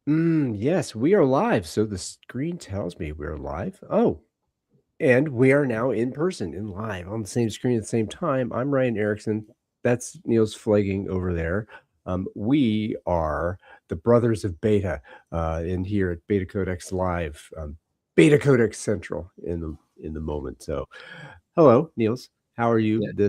Yes, we are live. So the screen tells me we're live. Oh, and we are now in person and live on the same screen at the same time. I'm Ryan Erickson. That's Niels Pflaeging over there. We are the brothers of Beta in here at BetaCodex Live, BetaCodex Central in the moment. So, hello, Niels. How are you Yeah.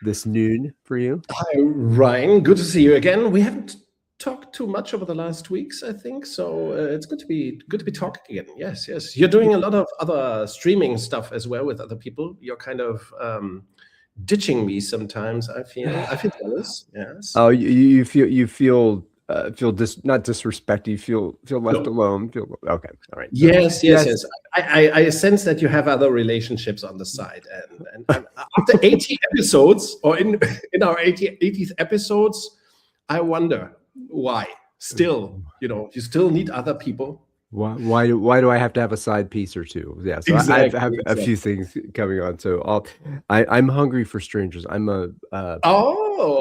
this noon for you? Hi, Ryan. Good to see you again. We haven't talked too much over the last weeks, I think. So it's good to be talking again. Yes, yes. You're doing a lot of other streaming stuff as well with other people. You're kind of ditching me sometimes. I feel jealous. Yes. Oh, you feel not disrespected. You feel left No. alone. Feel okay. All right. So Yes, yes, yes, yes. I sense that you have other relationships on the side, and after 80 episodes, or in our 80th episodes, I wonder why. Still, you still need other people. why do I have to have a side piece or two? Yeah. So I have Exactly. a Exactly. few things coming on. So I'm hungry for strangers. I'm a Oh,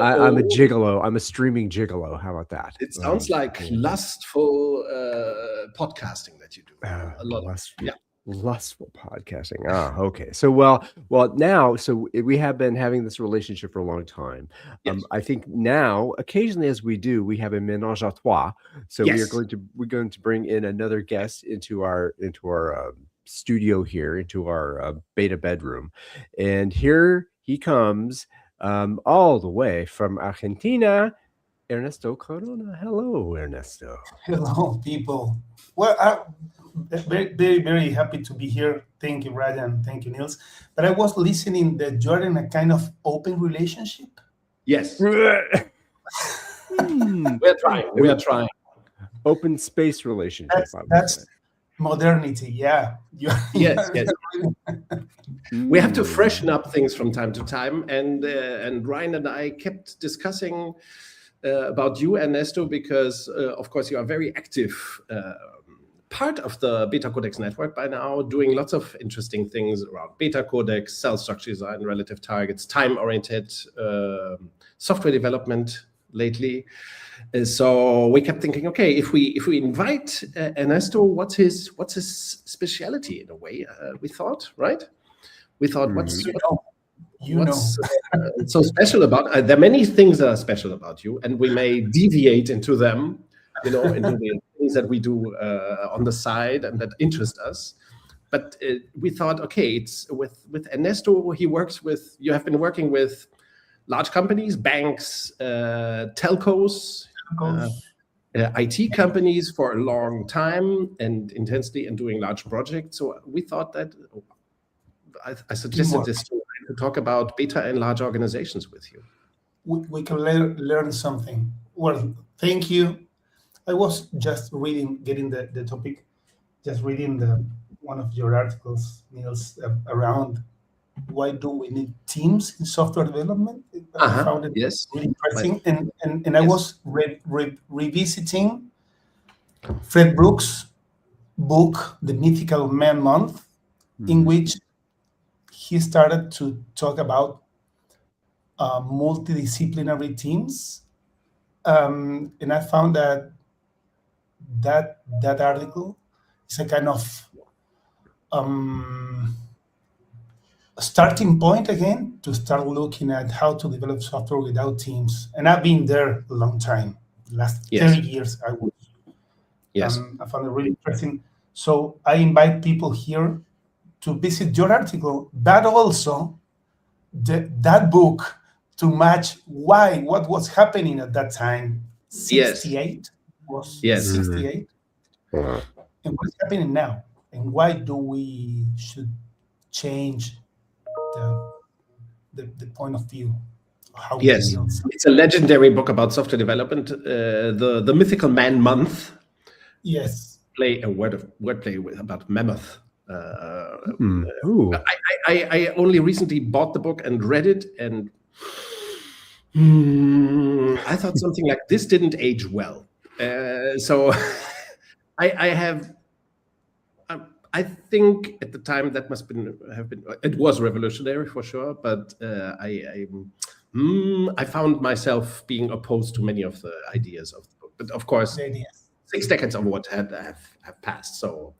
gigolo. I'm a streaming gigolo. How about that? it sounds like Yeah. lustful podcasting that you do. A lot of, Lust yeah. lustful podcasting. Ah, okay. So well now, so we have been having this relationship for a long time. Yes. I think now, occasionally as we do, we have a ménage à trois. So Yes. we're going to bring in another guest into our studio here, into our beta bedroom, and here he comes, all the way from Argentina. Ernesto Corona. Hello, Ernesto. Hello, people. Well, I'm very, very, very happy to be here. Thank you, Ryan. Thank you, Niels. But I was listening that you're in a kind of open relationship. Yes. Hmm. We're trying. We are trying. Open space relationship, That's I would say. that's modernity. Yeah, Yes. you're Yes. really- We have to Mm. freshen up things from time to time, and Ryan and I kept discussing about you, Ernesto, because of course you are very active. Part of the BetaCodex network by now, doing lots of interesting things around BetaCodex, cell structure design, relative targets, time-oriented software development lately. So we kept thinking, okay, if we invite Ernesto, what's his speciality in a way? We thought, right? We thought, Mhm. you know. what's so special about? There are many things that are special about you, and we may deviate into them, into the things that we do on the side and that interest us. But we thought, okay, it's with Ernesto. He works with. You have been working with large companies, banks, telcos. Uh, IT companies for a long time and intensely and doing large projects. So we thought that I suggested Teamwork. this to talk about beta and large organizations with you. We can learn something. Well, thank you. I was just reading, getting the topic, just reading the one of your articles, Niels, around why do we need teams in software development? I Uh-huh. found it Yes. really Right. interesting, and I Yes. was revisiting Fred Brooks' book, The Mythical Man Month, in Mhm. which he started to talk about multidisciplinary teams, and I found that article is a kind of um, starting point again to start looking at how to develop software without teams. And I've been there a long time. Last Yes. 30 years, I was. Yes. I found it really interesting. So I invite people here to visit your article, but also that book to match what was happening at that time. Yes. 68 was Yes. Mhm. 68, Uh, and what's happening now, and why do we should change the the point of view of how we Yes. build. It's a legendary book about software development. The Mythical Man Month. Yes, Play a wordplay about mammoth. Ooh. I only recently bought the book and read it, and I thought something like this didn't age well. So I have. I think at the time that must have been it was revolutionary for sure, but I found myself being opposed to many of the ideas of the book. But of course, the ideas. 6 decades of what have passed. So,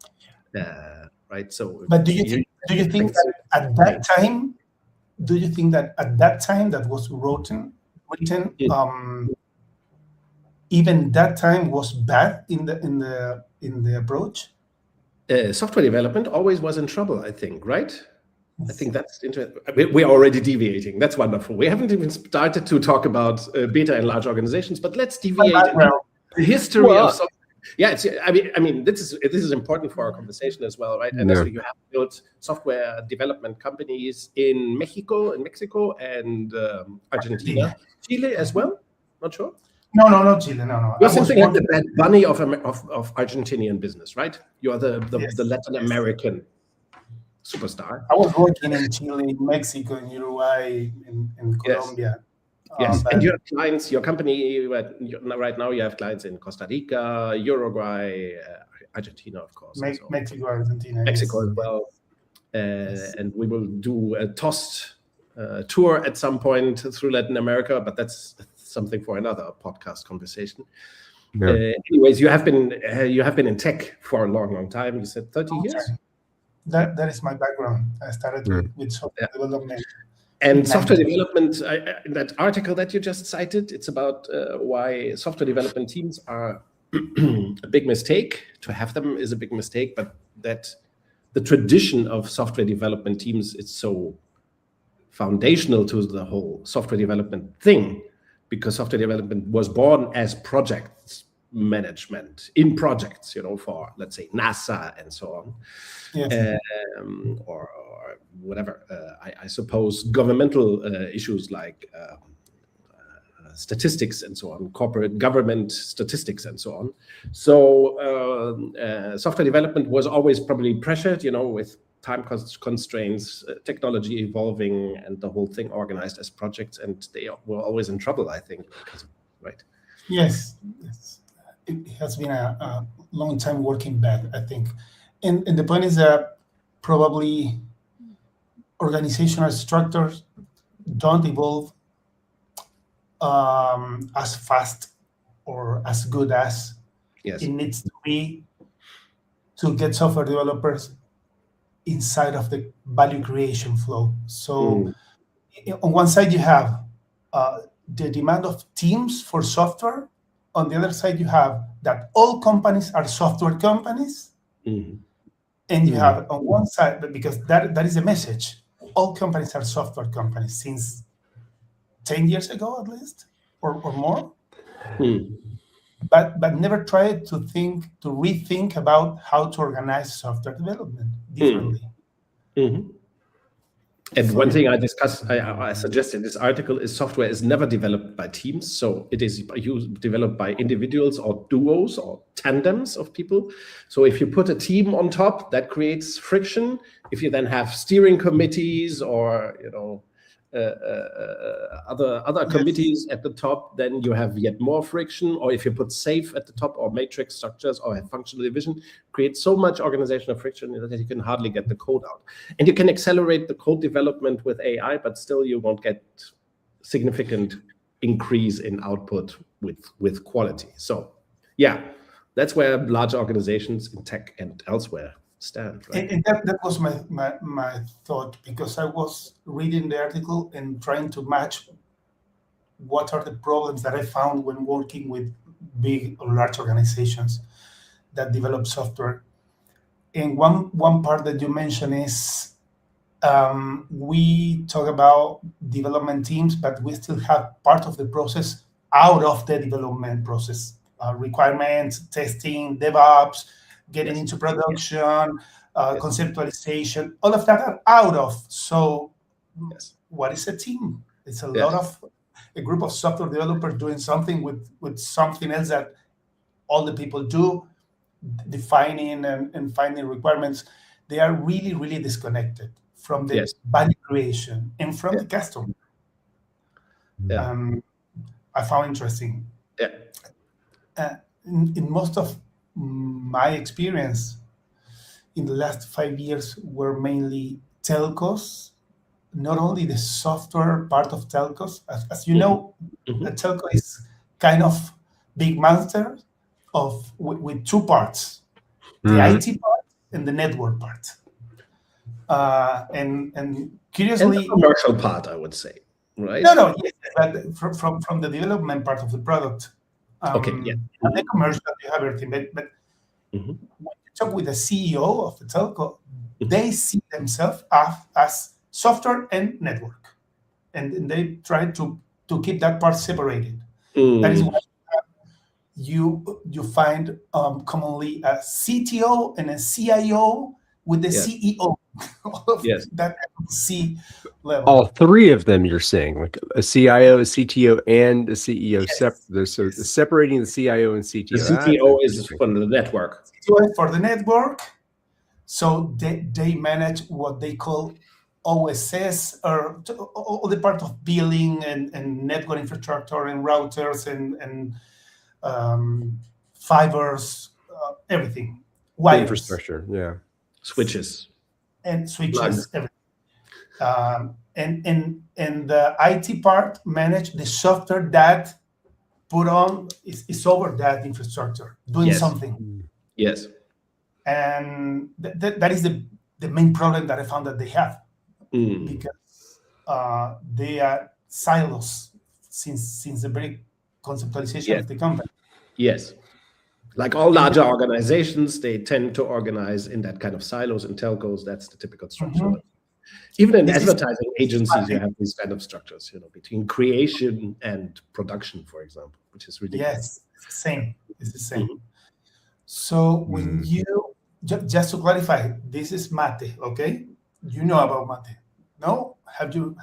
right. So, but do you think that at that time? Do you think that at that time that was written, even that time was bad in the approach? Software development always was in trouble, I think, right? I think that's interesting. We're already deviating. That's wonderful. We haven't even started to talk about beta in large organizations, but let's deviate into the history of software. Yeah, I mean, this is important for our conversation as well, right? And so you have built software development companies in Mexico, and Argentina, Chile as well. Not sure. No, not Chile. No. You're something like the Bad Bunny of Argentinian business, right? You are the Latin American superstar. I was working in Chile, Mexico, in Uruguay, in Colombia. Yes, and your clients, your company, right now you have clients in Costa Rica, Uruguay, Argentina, of course. Mexico, Argentina. Mexico as well. And we will do a TOST tour at some point through Latin America, but that's something for another podcast conversation. Anyways, you have been in tech for a long time. You said 30 years? That is my background. I started with software development. And software development, that article that you just cited, it's about why software development teams are a big mistake. To have them is a big mistake, but that the tradition of software development teams is so foundational to the whole software development thing, because software development was born as projects management in projects, for, let's say, NASA and so on. Yes. Or whatever, I suppose governmental issues like statistics and so on, corporate government statistics and so on. So software development was always probably pressured, with time constraints, technology evolving, and the whole thing organized as projects, and they were always in trouble, I think, right? Yes. It has been a long time working bad, I think. And the point is that probably organizational structures don't evolve as fast or as good as it needs to be to get software developers inside of the value creation flow. So on one side, you have the demand of teams for software. On the other side, you have that all companies are software companies. And you have on one side, because that is a message, all companies are software companies since 10 years ago, at least, or more. But never tried to rethink about how to organize software development differently. And one thing I suggested in this article is software is never developed by teams. So it is developed by individuals or duos or tandems of people. So if you put a team on top, that creates friction. If you then have steering committees or, other committees at the top, then you have yet more friction. Or if you put SAFe at the top, or matrix structures, or have functional division, create so much organizational friction that you can hardly get the code out. And you can accelerate the code development with AI, but still you won't get significant increase in output with quality. So yeah, that's where large organizations in tech and elsewhere stand, right? And that was my thought, because I was reading the article and trying to match what are the problems that I found when working with big or large organizations that develop software. And one part that you mentioned is we talk about development teams, but we still have part of the process out of the development process, requirements, testing, DevOps, getting into production, conceptualization, all of that are out of. So what is a team? It's a group of software developers doing something with something else that all the people do, defining and finding requirements. They are really, really disconnected from the value creation and from the customer. I found interesting. In most of my experience in the last 5 years were mainly telcos, not only the software part of telcos. As you know, a telco is kind of big monster. with two parts, the IT part and the network part. And curiously, and the commercial part, I would say, right? No, yes, but from the development part of the product, Okay, yeah. and the commercial, you have everything. But when you talk with the CEO of the telco, they see themselves as software and network, and they try to keep that part separated. That is why you find commonly a CTO and a CIO with the CEO. Yes. That C level. All three of them, you're saying, like a CIO, a CTO, and a CEO. Yes. So separating the CIO and CTO. The CTO is for the network. CTO is for the network. So they manage what they call OSS, or all the part of billing and network infrastructure and routers and fibers, everything, wires, infrastructure, yeah, switches and switches, everything. And the IT part manage the software that put on is over that infrastructure, doing something. Yes. And that is the main problem that I found that they have, because they are silos since the very conceptualization of the company. Yes. Like all larger organizations, they tend to organize in that kind of silos and telcos. That's the typical structure. Even in advertising agencies, you have these kind of structures, between creation and production, for example, which is really it's the same. It's the same. So when you just to clarify, this is mate, okay? You know about mate? No? Have you?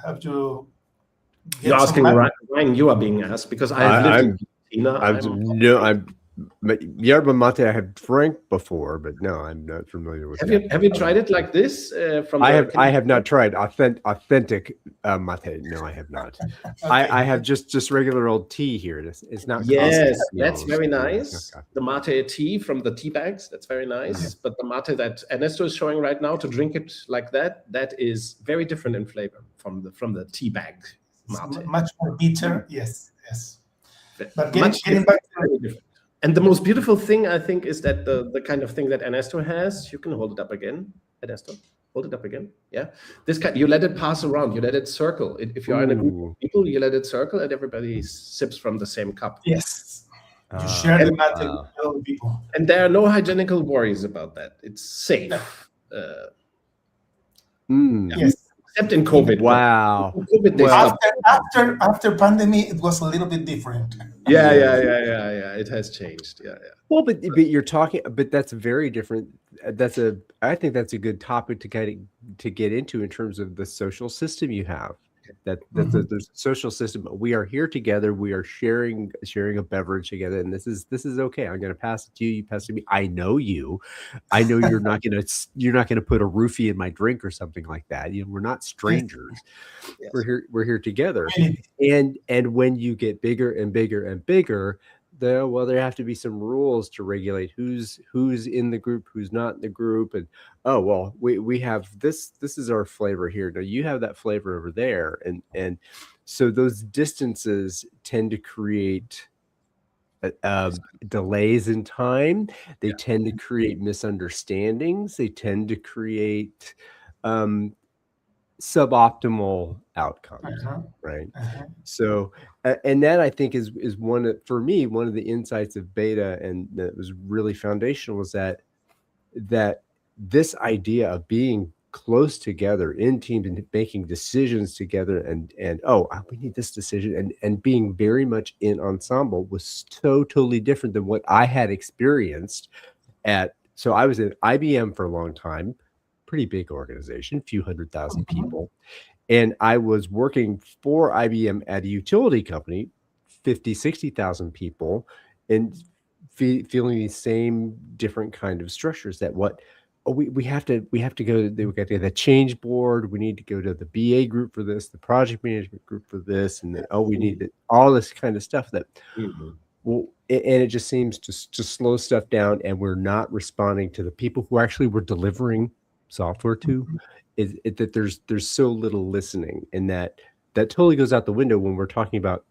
You're asking Ryan. You are being asked because I have lived in Argentina. Yerba mate I have drank before, but no, I'm not familiar with it. Have you tried it like this? I have not tried authentic mate. No, I have not. I have just regular old tea here. It's not. Yes, that's very nice. The mate tea from the tea bags, that's very nice. But the mate that Ernesto is showing right now, to drink it like that is very different in flavor from the tea bag mate. Much more bitter. Yes. But getting back to and the most beautiful thing, I think, is that the kind of thing that Ernesto has, you can hold it up again, Ernesto. Hold it up again. Yeah. This kind, you let it pass around, you let it circle. If you're in a group of people, you let it circle and everybody sips from the same cup. Yes. You share the mate with other people. And there are no hygienical worries about that. It's safe. Yes. Except in COVID. Wow. COVID, after pandemic, it was a little bit different. Yeah. It has changed. Yeah. Well, but you're talking, but that's very different. I think that's a good topic to get into in terms of the social system you have. There's a social system. We are here together. We are sharing a beverage together, and this is okay. I'm going to pass it to you. You pass it to me. I know you. I know you're not going to put a roofie in my drink or something like that. We're not strangers. Yes. We're here together. And when you get bigger and bigger and bigger, there have to be some rules to regulate who's in the group, who's not in the group, and we have this is our flavor here. No, you have that flavor over there, and so those distances tend to create delays in time. They tend to create misunderstandings. They tend to create suboptimal outcomes, right? So, and that I think is one of the insights of beta, and that was really foundational, was that this idea of being close together in teams and making decisions together, and we need this decision, and being very much in ensemble was totally different than what I had experienced so I was at IBM for a long time. Pretty big organization, few 100,000 people. And I was working for IBM at a utility company, 50, 60,000 people, and feeling the same different kind of structures that we have to go to the change board. We need to go to the BA group for this, the project management group for this, and we need all this kind of stuff that, and it just seems to slow stuff down, and we're not responding to the people who actually were delivering software to, is that there's so little listening, and that totally goes out the window when we're talking about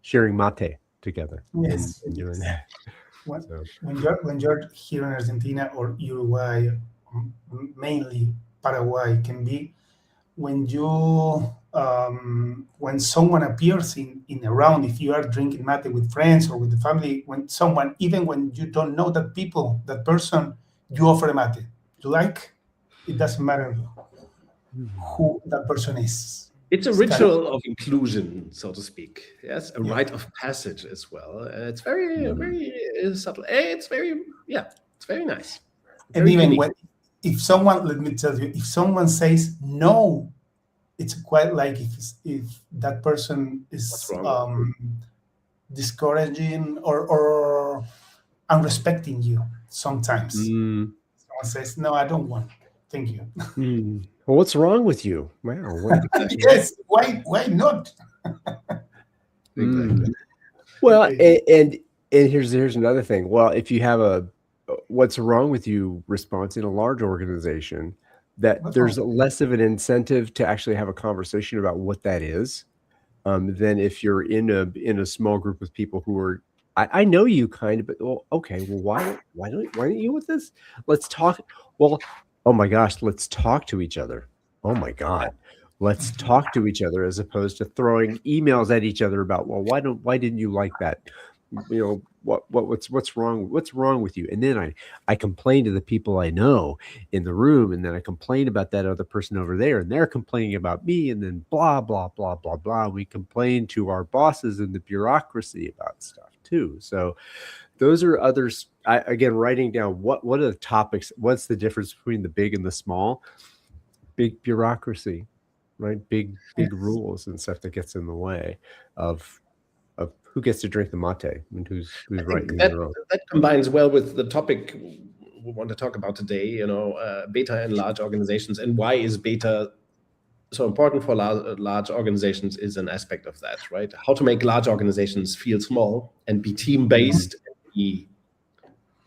sharing mate together. Yes. and doing that. when you're here in Argentina or Uruguay, mainly Paraguay, can be when when someone appears in a round, if you are drinking mate with friends or with the family, even when you don't know that person, you offer a mate. You like, it doesn't matter who that person is. It's a ritual of inclusion, so to speak. Yes, a rite of passage as well. It's very, very subtle. It's very nice. And Very even unique. if someone, let me tell you, if someone says no, it's quite like if that person is discouraging or unrespecting you. Sometimes someone says, "No, I don't want. Thank you." Well, what's wrong with you? Wow. Yes. Why not? Exactly. Well, and here's another thing. Well, if you have a "what's wrong with you" response in a large organization, there's less of an incentive to actually have a conversation about what that is, than if you're in a small group of people who are. I know you kind of, but okay. Well, why don't you with this? Let's talk. Well, oh my gosh, let's talk to each other. Oh my God. Let's talk to each other as opposed to throwing emails at each other about, well, why didn't you like that? What's wrong with you? And then I complain to the people I know in the room, and then I complain about that other person over there, and they're complaining about me, and then blah blah blah blah blah. We complain to our bosses and the bureaucracy about stuff too. So those are others. Again, writing down what are the topics, what's the difference between the big and the small. Big bureaucracy, right? Big rules and stuff that gets in the way of who gets to drink the mate and who's right. That combines well with the topic we want to talk about today. Beta in large organizations, and why is beta so important for large organizations is an aspect of that, right? How to make large organizations feel small and be team-based,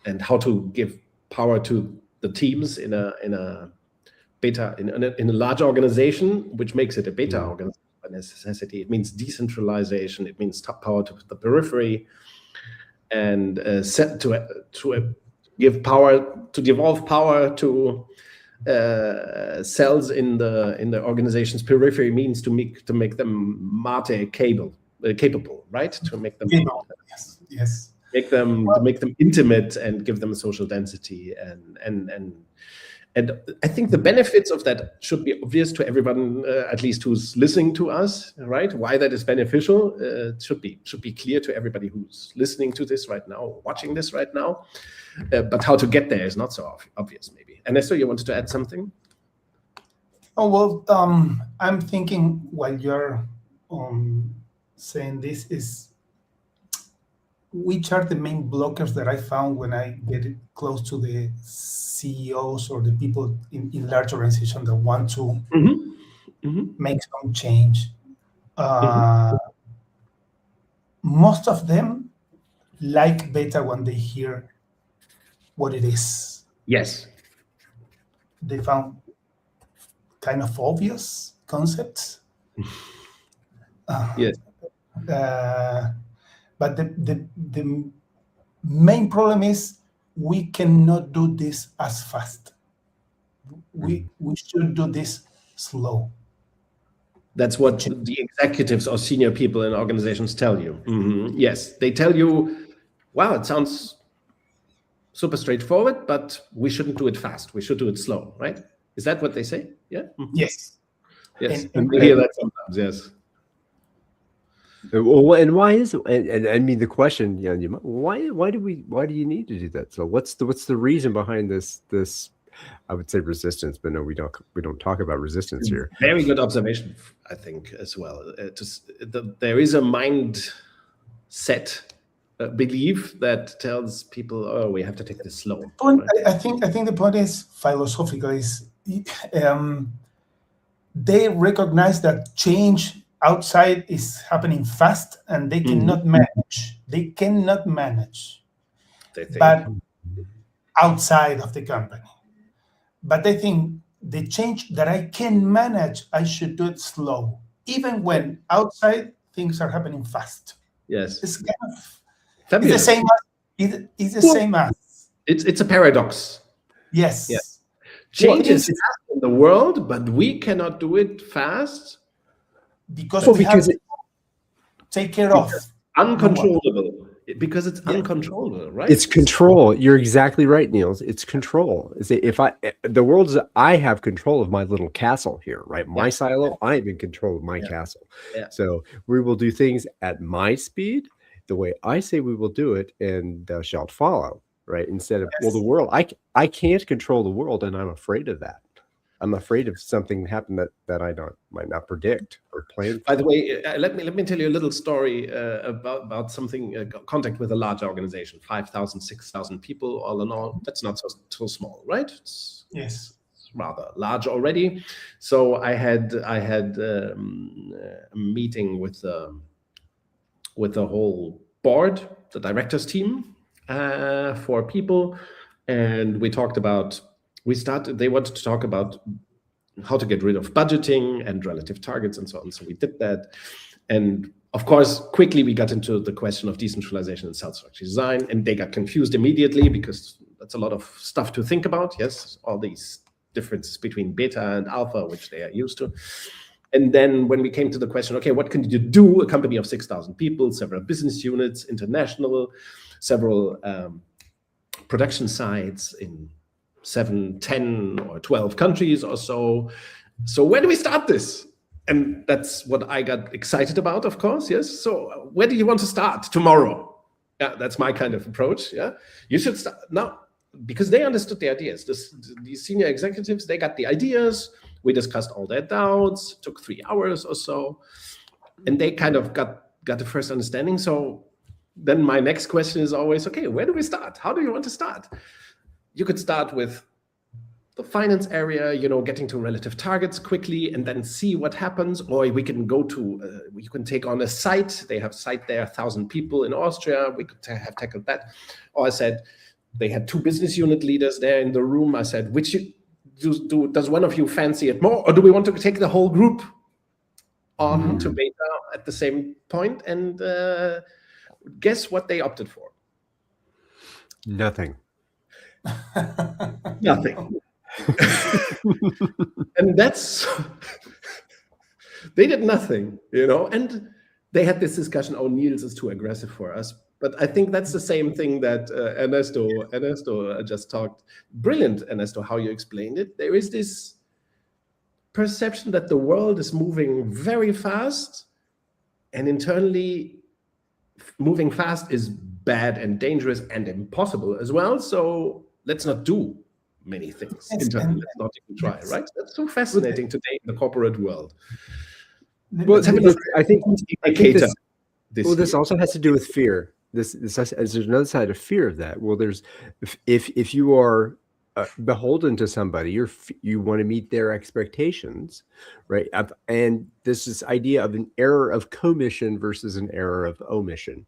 and how to give power to the teams in a beta in a large organization, which makes it a beta organization by necessity. It means decentralization. It means power to the periphery, and to devolve power to cells in the organization's periphery means to make them mate capable, right? To make them yes. Make them intimate and give them a social density, and I think the benefits of that should be obvious to everyone, at least who's listening to us, right? Why that is beneficial should be clear to everybody who's listening to this right now, watching this right now. But how to get there is not so obvious, maybe. Ernesto, you wanted to add something? Oh, well, I'm thinking while you're saying this is, which are the main blockers that I found when I get close to the CEOs or the people in large organizations that want to make some change. Most of them like beta when they hear what it is. Yes. They found kind of obvious concepts. Yes. But the main problem is we cannot do this as fast. We should do this slow. That's what the executives or senior people in organizations tell you. Yes, they tell you, wow, it sounds super straightforward, but we shouldn't do it fast. We should do it slow, right? Is that what they say? Yeah. Yes. Yes. And we hear that sometimes. Yes. Well, and why is it? And I mean, the question, why do you need to do that? So what's the reason behind this? I would say resistance, but no, we don't talk about resistance here. Very good observation, I think, as well. There is a mindset belief that tells people, oh, we have to take this slow. I think the point is philosophical. Is they recognize that change outside is happening fast, and they cannot manage. They cannot manage, but outside of the company. But I think the change that I can manage, I should do it slow, even when outside things are happening fast. Yes, it's kind of it's the same. It is the same as. It's a paradox. Yes. Yeah. Change is fast in the world, but we cannot do it fast because we have to take care of uncontrollable. Because it's uncontrollable, right? It's control. You're exactly right, Niels. It's control. The world is, I have control of my little castle here, right? My silo, I'm in control of my castle. Yeah. So we will do things at my speed, the way I say we will do it, and thou shalt follow, right? Instead of, well, the world, I can't control the world, and I'm afraid of that. I'm afraid of something happen that I might not predict or plan for. By the way, let me tell you a little story about something, contact with a large organization, 5,000, 6,000 people, all in all. That's not so small, right? Yes. It's rather large already. So I had a meeting with the whole board, the directors team, 4 people, and we talked about. They wanted to talk about how to get rid of budgeting and relative targets and so on. So we did that. And of course, quickly we got into the question of decentralization and self-structure design, and they got confused immediately because that's a lot of stuff to think about. Yes, all these differences between beta and alpha, which they are used to. And then when we came to the question, okay, what can you do? A company of 6,000 people, several business units, international, several production sites in 7, 10, or 12 countries or so. So where do we start this? And that's what I got excited about, of course. Yes. So where do you want to start tomorrow? Yeah, that's my kind of approach. Yeah, you should start now because they understood the ideas. These senior executives, they got the ideas. We discussed all their doubts. It took 3 hours or so, and they kind of got the first understanding. So then my next question is always, okay, where do we start? How do you want to start? You could start with the finance area, getting to relative targets quickly and then see what happens. Or we can go to, you can take on a site. They have a site there, 1,000 people in Austria. We could have tackled that. Or I said, they had 2 business unit leaders there in the room. I said, does one of you fancy it more? Or do we want to take the whole group on to beta at the same point? And guess what they opted for? Nothing. Nothing. And they did nothing, and they had this discussion, oh, Niels is too aggressive for us. But I think that's the same thing that Ernesto just talked. Brilliant, Ernesto, how you explained it. There is this perception that the world is moving very fast, and internally moving fast is bad and dangerous and impossible as well. So let's not do many things internally. Let's not even try, right? That's so fascinating today in the corporate world. Well, I think this also has to do with fear. There's another side of fear of that. Well, if you are beholden to somebody, you want to meet their expectations, right? And this idea of an error of commission versus an error of omission,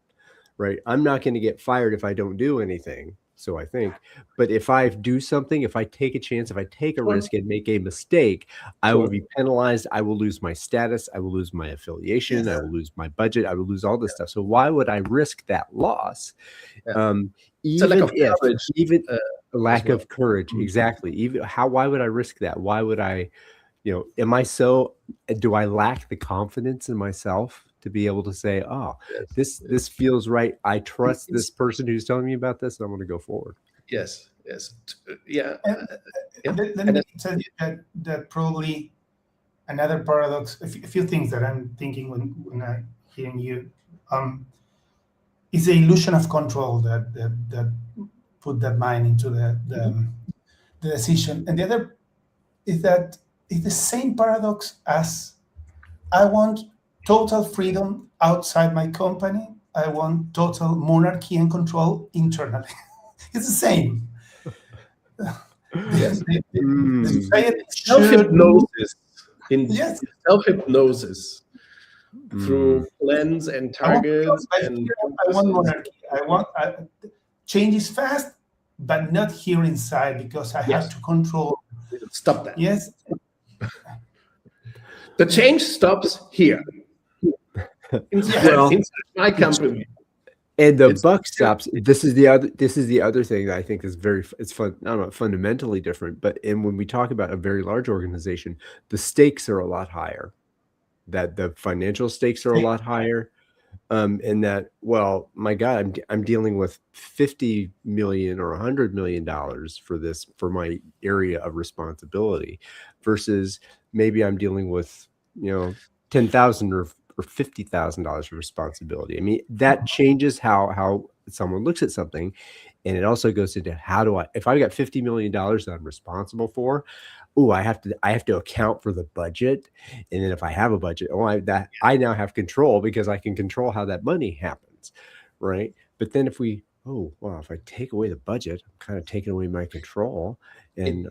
right? I'm not going to get fired if I don't do anything. So I think, but if I do something, if I take a chance, if I take a risk and make a mistake, I will be penalized. I will lose my status. I will lose my affiliation. I will lose my budget. I will lose all this stuff. So why would I risk that loss? Even a lack of courage. Exactly. Why would I risk that? Why would I, do I lack the confidence in myself to be able to say, oh, this feels right. I trust this person who's telling me about this, and I'm going to go forward. Yes. Yeah. Let me tell you that probably another paradox, a few things that I'm thinking when I'm hearing you, is the illusion of control that put that mind into the decision. And the other is that it's the same paradox as I want total freedom outside my company. I want total monarchy and control internally. It's the same. Yes. The society self-hypnosis through plans and targets. I want monarchy. I want change is fast, but not here inside because I have to control. Stop that. Yes. The change stops here. Inside my company. And the It's buck stops. This is the other thing that I think is it's fun. I don't know, fundamentally different. But when we talk about a very large organization, the stakes are a lot higher. That the financial stakes are a lot higher. And that, well, my God, I'm dealing with $50 million or $100 million for my area of responsibility, versus maybe I'm dealing with, $10,000 or $50,000 of responsibility. I mean, that changes how someone looks at something, and it also goes into if I've got $50 million that I'm responsible for. Oh, I have to account for the budget, and then if I have a budget, I now have control, because I can control how that money happens, right? But then if I take away the budget, I'm kind of taking away my control, and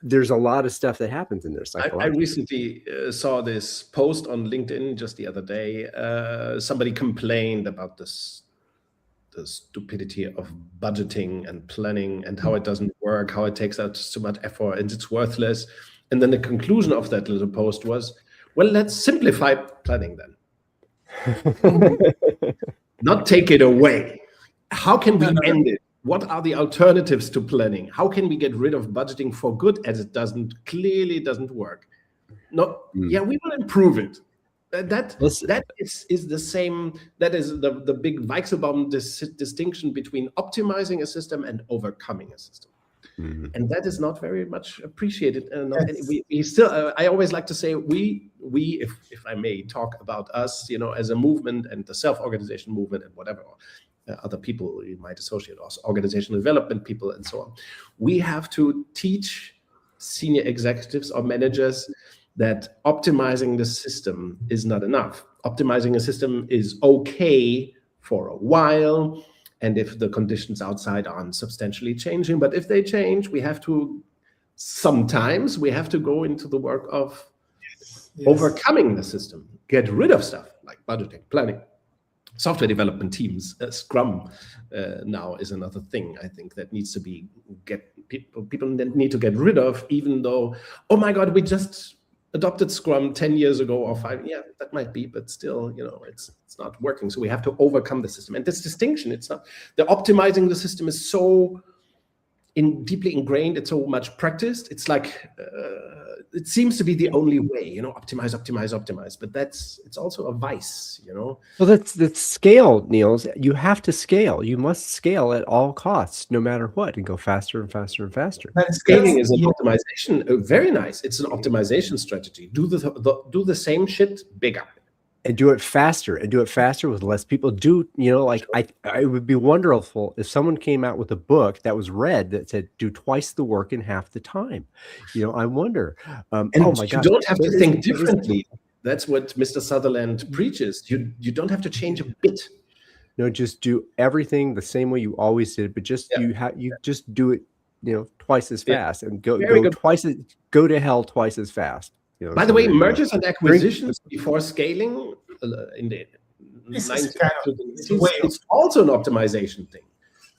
there's a lot of stuff that happens in there I psychologically. recently saw this post on LinkedIn just the other day. Somebody complained about the stupidity of budgeting and planning, and how it doesn't work, how it takes out so much effort and it's worthless. And then the conclusion of that little post was, well, let's simplify planning then. Not take it away. How can we end it? What are the alternatives to planning? How can we get rid of budgeting for good, as it clearly doesn't work? Yeah, we will improve it. That is the same. That is the big Weichselbaum distinction between optimizing a system and overcoming a system. And that is not very much appreciated. We still, I always like to say, we, if I may talk about us, as a movement and the self-organization movement and whatever other people you might associate, also organizational development people and so on. We have to teach senior executives or managers that optimizing the system is not enough. Optimizing a system is okay for a while, and if the conditions outside aren't substantially changing. But if they change, sometimes we have to go into the work of overcoming the system, get rid of stuff like budgeting, planning, software development teams. Scrum now is another thing, I think, that needs to be people need to get rid of, even though, oh my God, we just adopted Scrum 10 years ago or 5. Yeah, that might be, but still, it's not working. So we have to overcome the system. And this distinction, it's not, the optimizing the system is so deeply ingrained, it's so much practiced. It's like, it seems to be the only way, optimize. But it's also a vice, Well, that's scale, Niels. You have to scale. You must scale at all costs, no matter what, and go faster and faster and faster. Scaling is an optimization. Very nice. It's an optimization strategy. Do the same shit bigger. And do it faster, with less people. It would be wonderful if someone came out with a book that was read that said, do twice the work in half the time. I wonder. Oh my God. You don't have to think differently. That's what Mr. Sutherland preaches. You don't have to change a bit. No, just do everything the same way you always did, but just you just do it, twice as fast, and go to hell twice as fast. By the way, mergers and acquisitions before scaling in the 90s, it's also an optimization thing.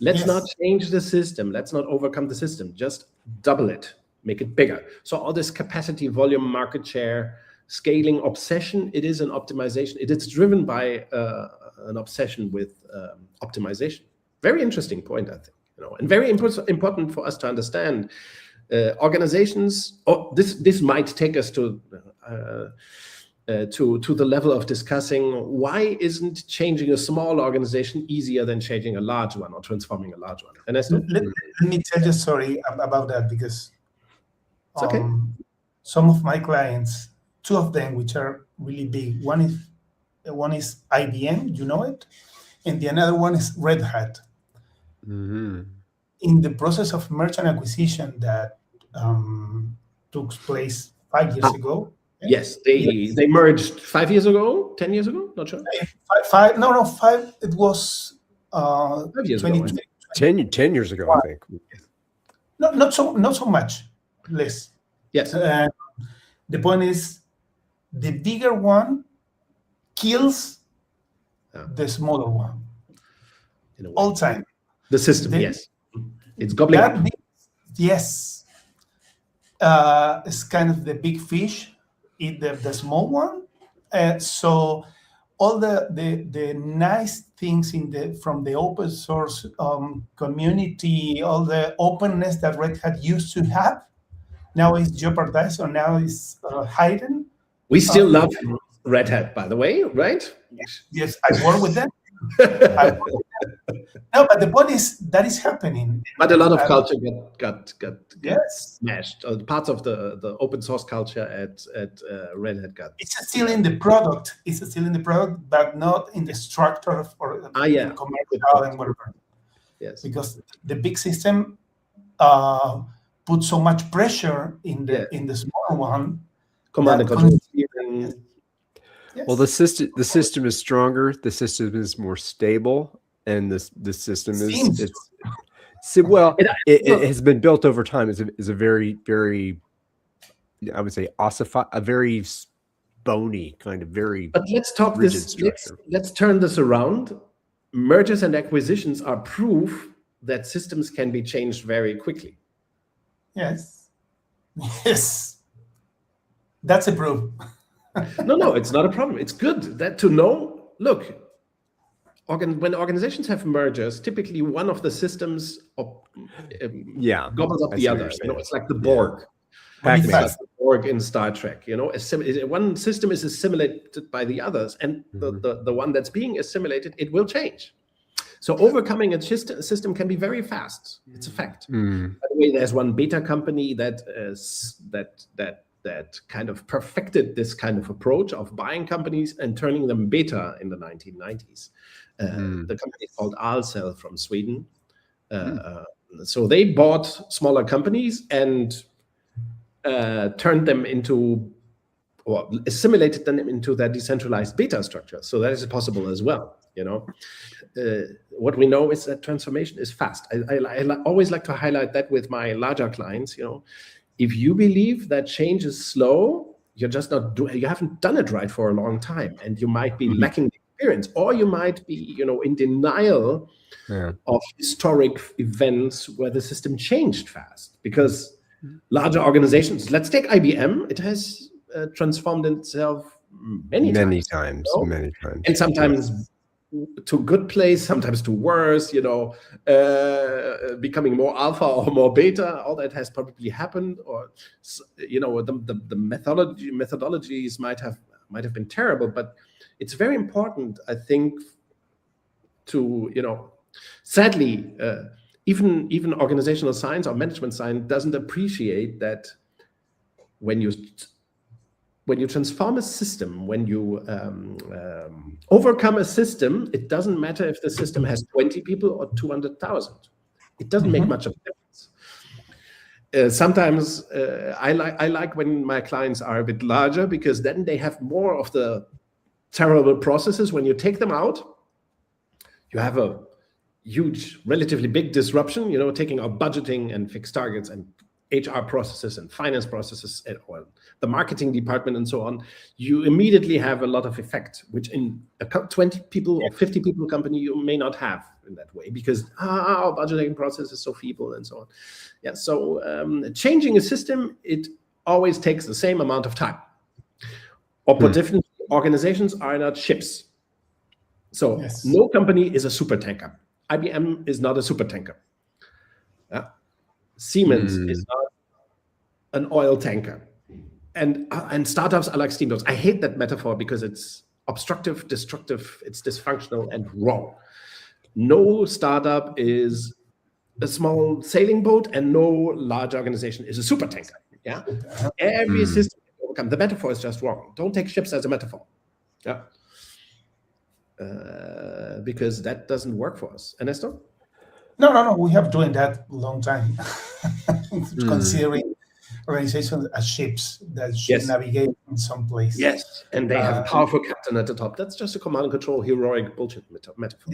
Let's not change the system. Let's not overcome the system. Just double it, make it bigger. So all this capacity, volume, market share, scaling obsession, it is an optimization. It is driven by an obsession with optimization. Very interesting point, I think. And very important for us to understand. Organizations, this might take us to the level of discussing why isn't changing a small organization easier than changing a large one or transforming a large one. Ernesto? Let me tell you a story about that, because it's okay. Some of my clients, two of them which are really big, one is IBM, you know it, and the another one is Red Hat. Mm-hmm. In the process of merger and acquisition that took place 5 years ago. Yes, they merged 5 years ago, 10 years ago, not sure. 5. It was 5 years 20, ago. 10 years ago, I think. Not so much, less. Yes. The point is, the bigger one kills the smaller one all time. The system, yes. It's gobbling up. Yes. It's kind of the big fish eat the small one. So all the nice things from the open source community, all the openness that Red Hat used to have, now is jeopardized, or now is hidden. We still love Red Hat, by the way, right? Yes, I work with them. No, but the point is that is happening. But a lot of culture got yes, smashed. Parts of the open source culture at Red Hat got. It's still in the product. It's still in the product, but not in the structure or commercial and whatever. Yes, because the big system put so much pressure in the small one. Command and control. Yes. Well, the system is stronger. The system is more stable, and the system it has been built over time. Is a very, very, I would say, a very bony kind of very. But let's talk this. Let's turn this around. Mergers and acquisitions are proof that systems can be changed very quickly. Yes. Yes. That's a proof. No, it's not a problem. It's good that to know. Look, when organizations have mergers, typically one of the systems gobbles up the other. It's like the Borg. Like the Borg in Star Trek. One system is assimilated by the others, and the one that's being assimilated, it will change. So overcoming a system can be very fast. It's a fact. By the way, there's one beta company that kind of perfected this kind of approach of buying companies and turning them beta in the 1990s. The company is called Alcell from Sweden. So they bought smaller companies and turned them into, or assimilated them into their decentralized beta structure. So that is possible as well. What we know is that transformation is fast. I always like to highlight that with my larger clients. If you believe that change is slow, you're just not you haven't done it right for a long time, and you might be lacking experience, or you might be, in denial of historic events where the system changed fast. Because larger organizations, let's take IBM, it has transformed itself many times, and sometimes to good place, sometimes to worse, becoming more alpha or more beta. All that has probably happened, or the methodologies might have been terrible. But it's very important, I think, to sadly, even organizational science or management science doesn't appreciate that when you transform a system, when you overcome a system, it doesn't matter if the system has 20 people or 200,000. It doesn't make much of a difference. Sometimes I like when my clients are a bit larger, because then they have more of the terrible processes. When you take them out, you have a huge, relatively big disruption, taking out budgeting and fixed targets and HR processes and finance processes or the marketing department and so on. You immediately have a lot of effect, which in a 20 people or 50 people company you may not have in that way, because our budgeting process is so feeble and so on. So changing a system, it always takes the same amount of time. Or put differently, organizations are not ships. So no company is a super tanker. IBM is not a super tanker. Siemens is not an oil tanker, and startups are like steamboats. I hate that metaphor because it's obstructive, destructive, it's dysfunctional and wrong. No startup is a small sailing boat, and no large organization is a super tanker. Every system can overcome. The metaphor is just wrong. Don't take ships as a metaphor. Because that doesn't work for us. Ernesto? No. We have doing that a long time. Considering organizations as ships that should navigate in some place. Yes, and they have a powerful captain at the top. That's just a command and control heroic bullshit metaphor.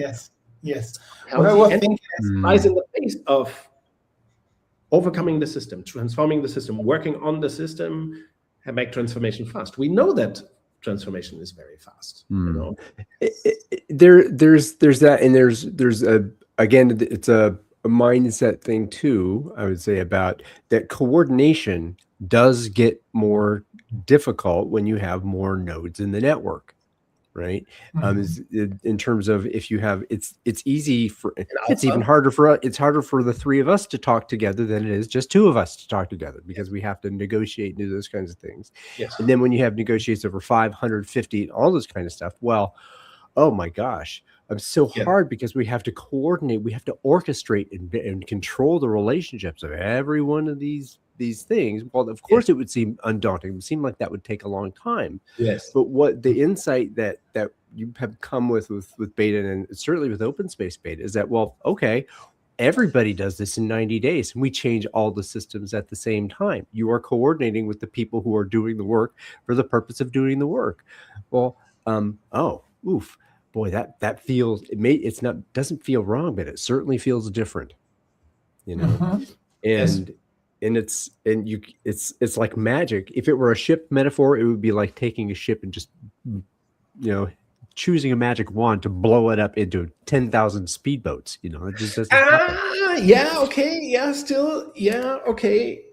Yes. What I was thinking lies in the face of overcoming the system, transforming the system, working on the system, and make transformation fast. We know that transformation is very fast. There's that, and there's again, it's a mindset thing too, I would say, about that coordination does get more difficult when you have more nodes in the network. right? Mhm. Is in terms of if you have it's easy for it's alpha. even harder for it's harder for the three of us to talk together than it is just two of us to talk together, because we have to negotiate and do those kinds of things. Yes. And then when you have negotiations over 550, all this kind of stuff, well, oh my gosh, it's so Yeah. hard because we have to coordinate, we have to orchestrate and control the relationships of every one of these things. Well, of course, it would seem undaunting. It would seem like that would take a long time. Yes. But what the insight that you have come with Beta, and certainly with Open Space Beta, is that, well, okay, everybody does this in 90 days, and we change all the systems at the same time. You are coordinating with the people who are doing the work for the purpose of doing the work. Well, oof, boy, that feels, doesn't feel wrong, but it certainly feels different, you know. Mhm. Yes. And it's like magic. If it were a ship metaphor, it would be like taking a ship and just, choosing a magic wand to blow it up into 10,000 speedboats. It just doesn't happen. Yeah. Okay. Yeah. Still. Yeah. Okay.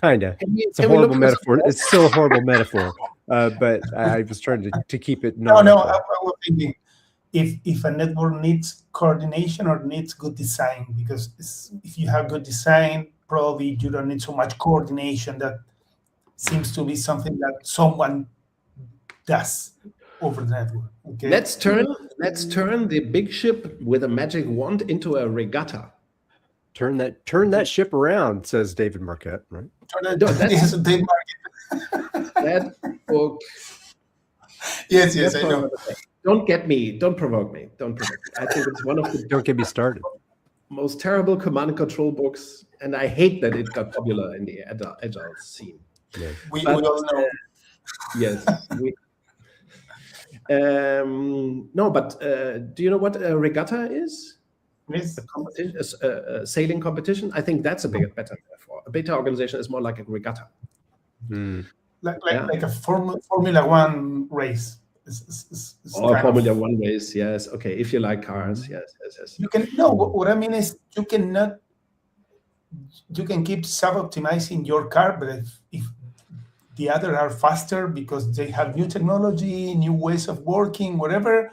Kinda. It's a horrible metaphor. It's still a horrible metaphor. But I was trying to keep it No, nautical. I was thinking if a network needs coordination or needs good design, because if you have good design, probably you don't need so much coordination. That seems to be something that someone does over the network. Okay. Let's turn the big ship with a magic wand into a regatta. Turn that ship around, says David Marquette, right? Yes, David Marquette. That book. Yes, I know. Don't provoke me. I think it's one of the Don't get me started. most terrible command and control books, and I hate that it got popular in the agile scene. Yeah. We all know. Yes. No, but do you know what a regatta is? Yes. A sailing competition. I think that's better metaphor. A beta organization is more like a regatta. Like a Formula One race. Or Formula One race, yes. Okay, if you like cars, yes. You can what I mean is you can keep sub-optimizing your car, but if the other are faster because they have new technology, new ways of working, whatever,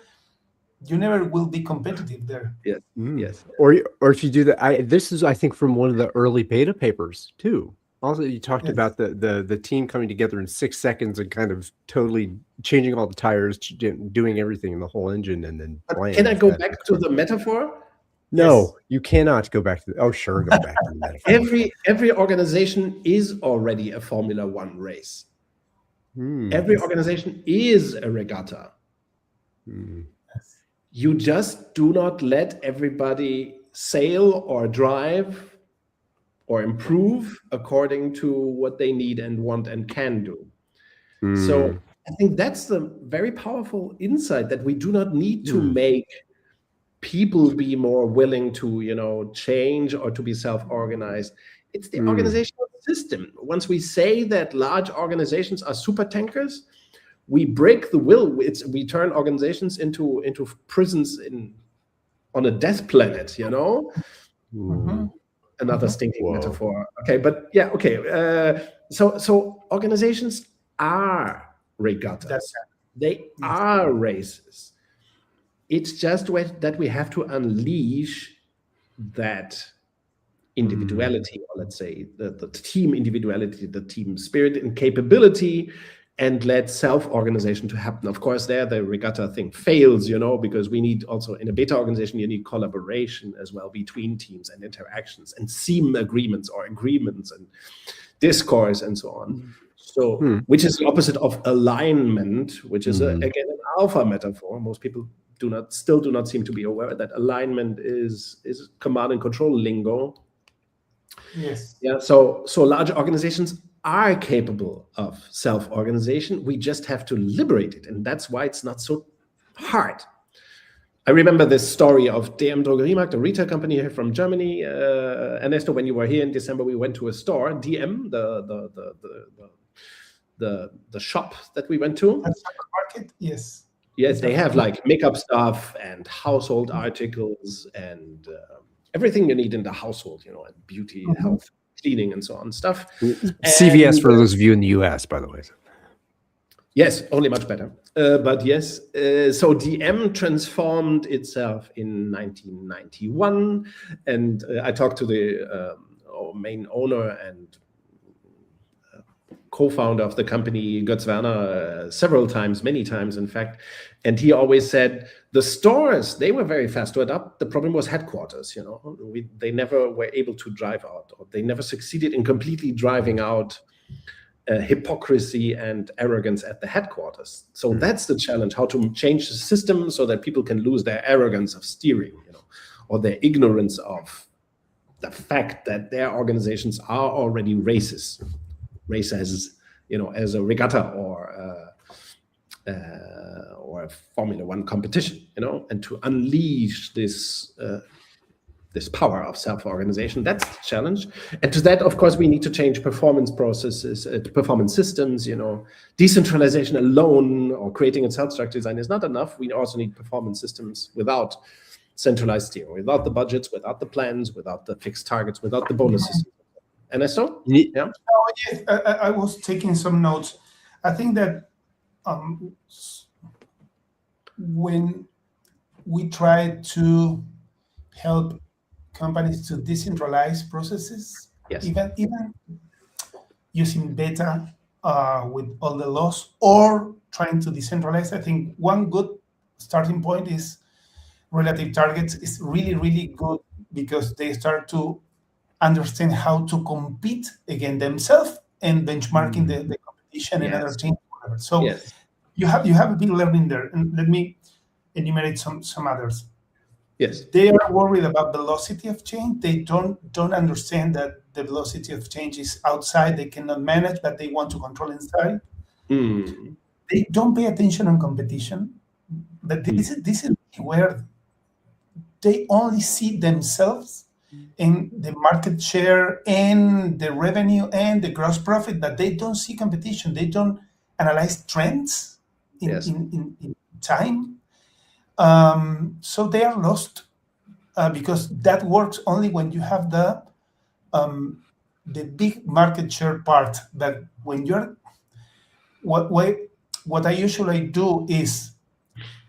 you never will be competitive there. Yes. Yes. Or if you do that, this is, I think, from one of the early beta papers too. Also, you talked about the team coming together in 6 seconds and kind of totally changing all the tires, doing everything in the whole engine, and then playing. Can I go back to the metaphor? No, you cannot go back to the. Oh, sure, go back to the metaphor. Every organization is already a Formula One race. Every organization is a regatta. You just do not let everybody sail or drive or improve according to what they need and want and can do. So I think that's the very powerful insight, that we do not need to make people be more willing to, change or to be self-organized. It's the organizational system. Once we say that large organizations are super tankers, we break the will. We turn organizations into prisons on a death planet, Another stinking metaphor. Okay, but yeah, okay. So organizations are regattas. They are races. It's just that we have to unleash that individuality, or let's say the team individuality, the team spirit and capability, and let self-organization to happen. Of course, the regatta thing fails, because we need also, in a beta organization, you need collaboration as well between teams and interactions and seam agreements or agreements and discourse and so on. So, which is the opposite of alignment, which is again an alpha metaphor. Most people still do not seem to be aware that alignment is command and control lingo. Yes. Yeah. So large organizations are capable of self-organization. We just have to liberate it, and that's why it's not so hard. I remember this story of DM Drogeriemarkt, a retail company here from Germany. Ernesto, when you were here in December, we went to a store, DM, the shop that we went to. Supermarket, yes. Yes, they have like makeup stuff and household articles and everything you need in the household, and beauty, health, cleaning, and so on stuff. CVS for those of you in the US, by the way. Yes, only much better. But yes, so DM transformed itself in 1991, and I talked to the main owner and co-founder of the company, Götz Werner, several times, many times, in fact, and he always said the stores, they were very fast to adapt. The problem was headquarters. They never were able to drive out, or they never succeeded in completely driving out hypocrisy and arrogance at the headquarters. So that's the challenge: how to change the system so that people can lose their arrogance of steering, or their ignorance of the fact that their organizations are already racist, as a regatta or a Formula One competition, and to unleash this power of self-organization. That's the challenge. And to that, of course, we need to change performance processes, performance systems. Decentralization alone or creating a self-structure design is not enough. We also need performance systems without centralized steering, without the budgets, without the plans, without the fixed targets, without the bonuses. Ernesto? Yeah. Oh, yes, I was taking some notes. I think that when we try to help companies to decentralize processes, Yes. even using beta with all the laws, or trying to decentralize, I think one good starting point is relative targets is really, really good, because they start to understand how to compete against themselves and benchmarking the competition and other things. Whatever. So Yes. you have a big learning there. And let me enumerate some others. Yes. They are worried about velocity of change. They don't understand that the velocity of change is outside. They cannot manage, but they want to control inside. They don't pay attention on competition. But this is where they only see themselves in the market share and the revenue and the gross profit, but they don't see competition. They don't analyze trends in time. So they are lost, because that works only when you have the big market share part. But when you're what I usually do is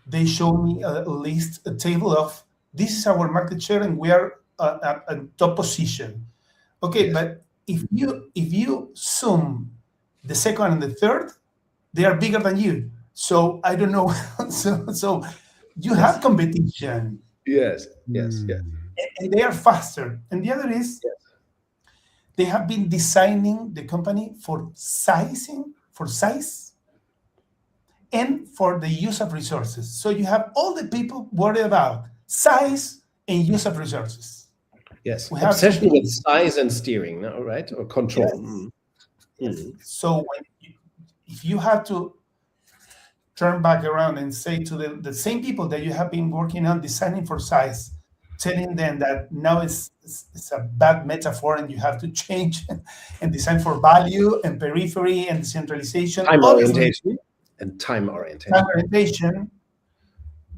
they show me a table of this is our market share and we are at top position. Okay, yes. But if you zoom the second and the third, they are bigger than you. So I don't know. so you have competition. Yes. And they are faster. And the other is they have been designing the company for size and for the use of resources. So you have all the people worried about size and use of resources. Yes, obsession with size and steering, right? Or control. Yes. So if you have to turn back around and say to the same people that you have been working on designing for size, telling them that now it's a bad metaphor and you have to change and design for value and periphery and decentralization. Time orientation. And time orientation. Time orientation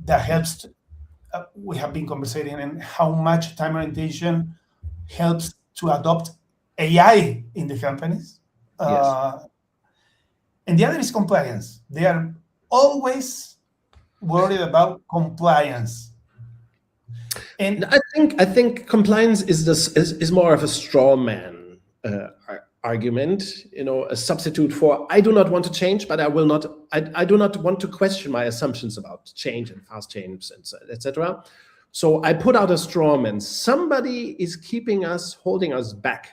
that helps. We have been conversating and how much time orientation helps to adopt AI in the companies. Yes. And the other is compliance. They are always worried about compliance. And I think compliance is more of a straw man argument, a substitute for I do not want to change, but I do not want to question my assumptions about change and fast change, etc. So I put out a straw man. Somebody is holding us back.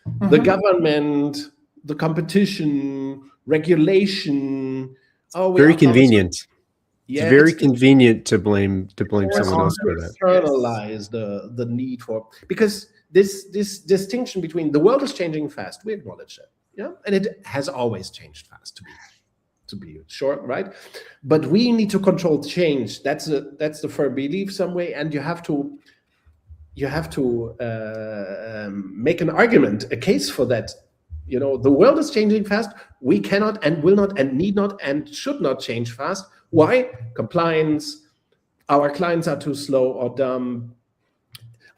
Mm-hmm. The government, the competition, regulation. Very convenient. It's very convenient to blame someone else for that. Internalize the need for, because this distinction between the world is changing fast, we acknowledge that, and it has always changed fast, to be short, right? But we need to control change. That's the firm belief some way, and you have to make an argument, a case for that. The world is changing fast. We cannot and will not and need not and should not change fast. Why? Compliance. Our clients are too slow or dumb.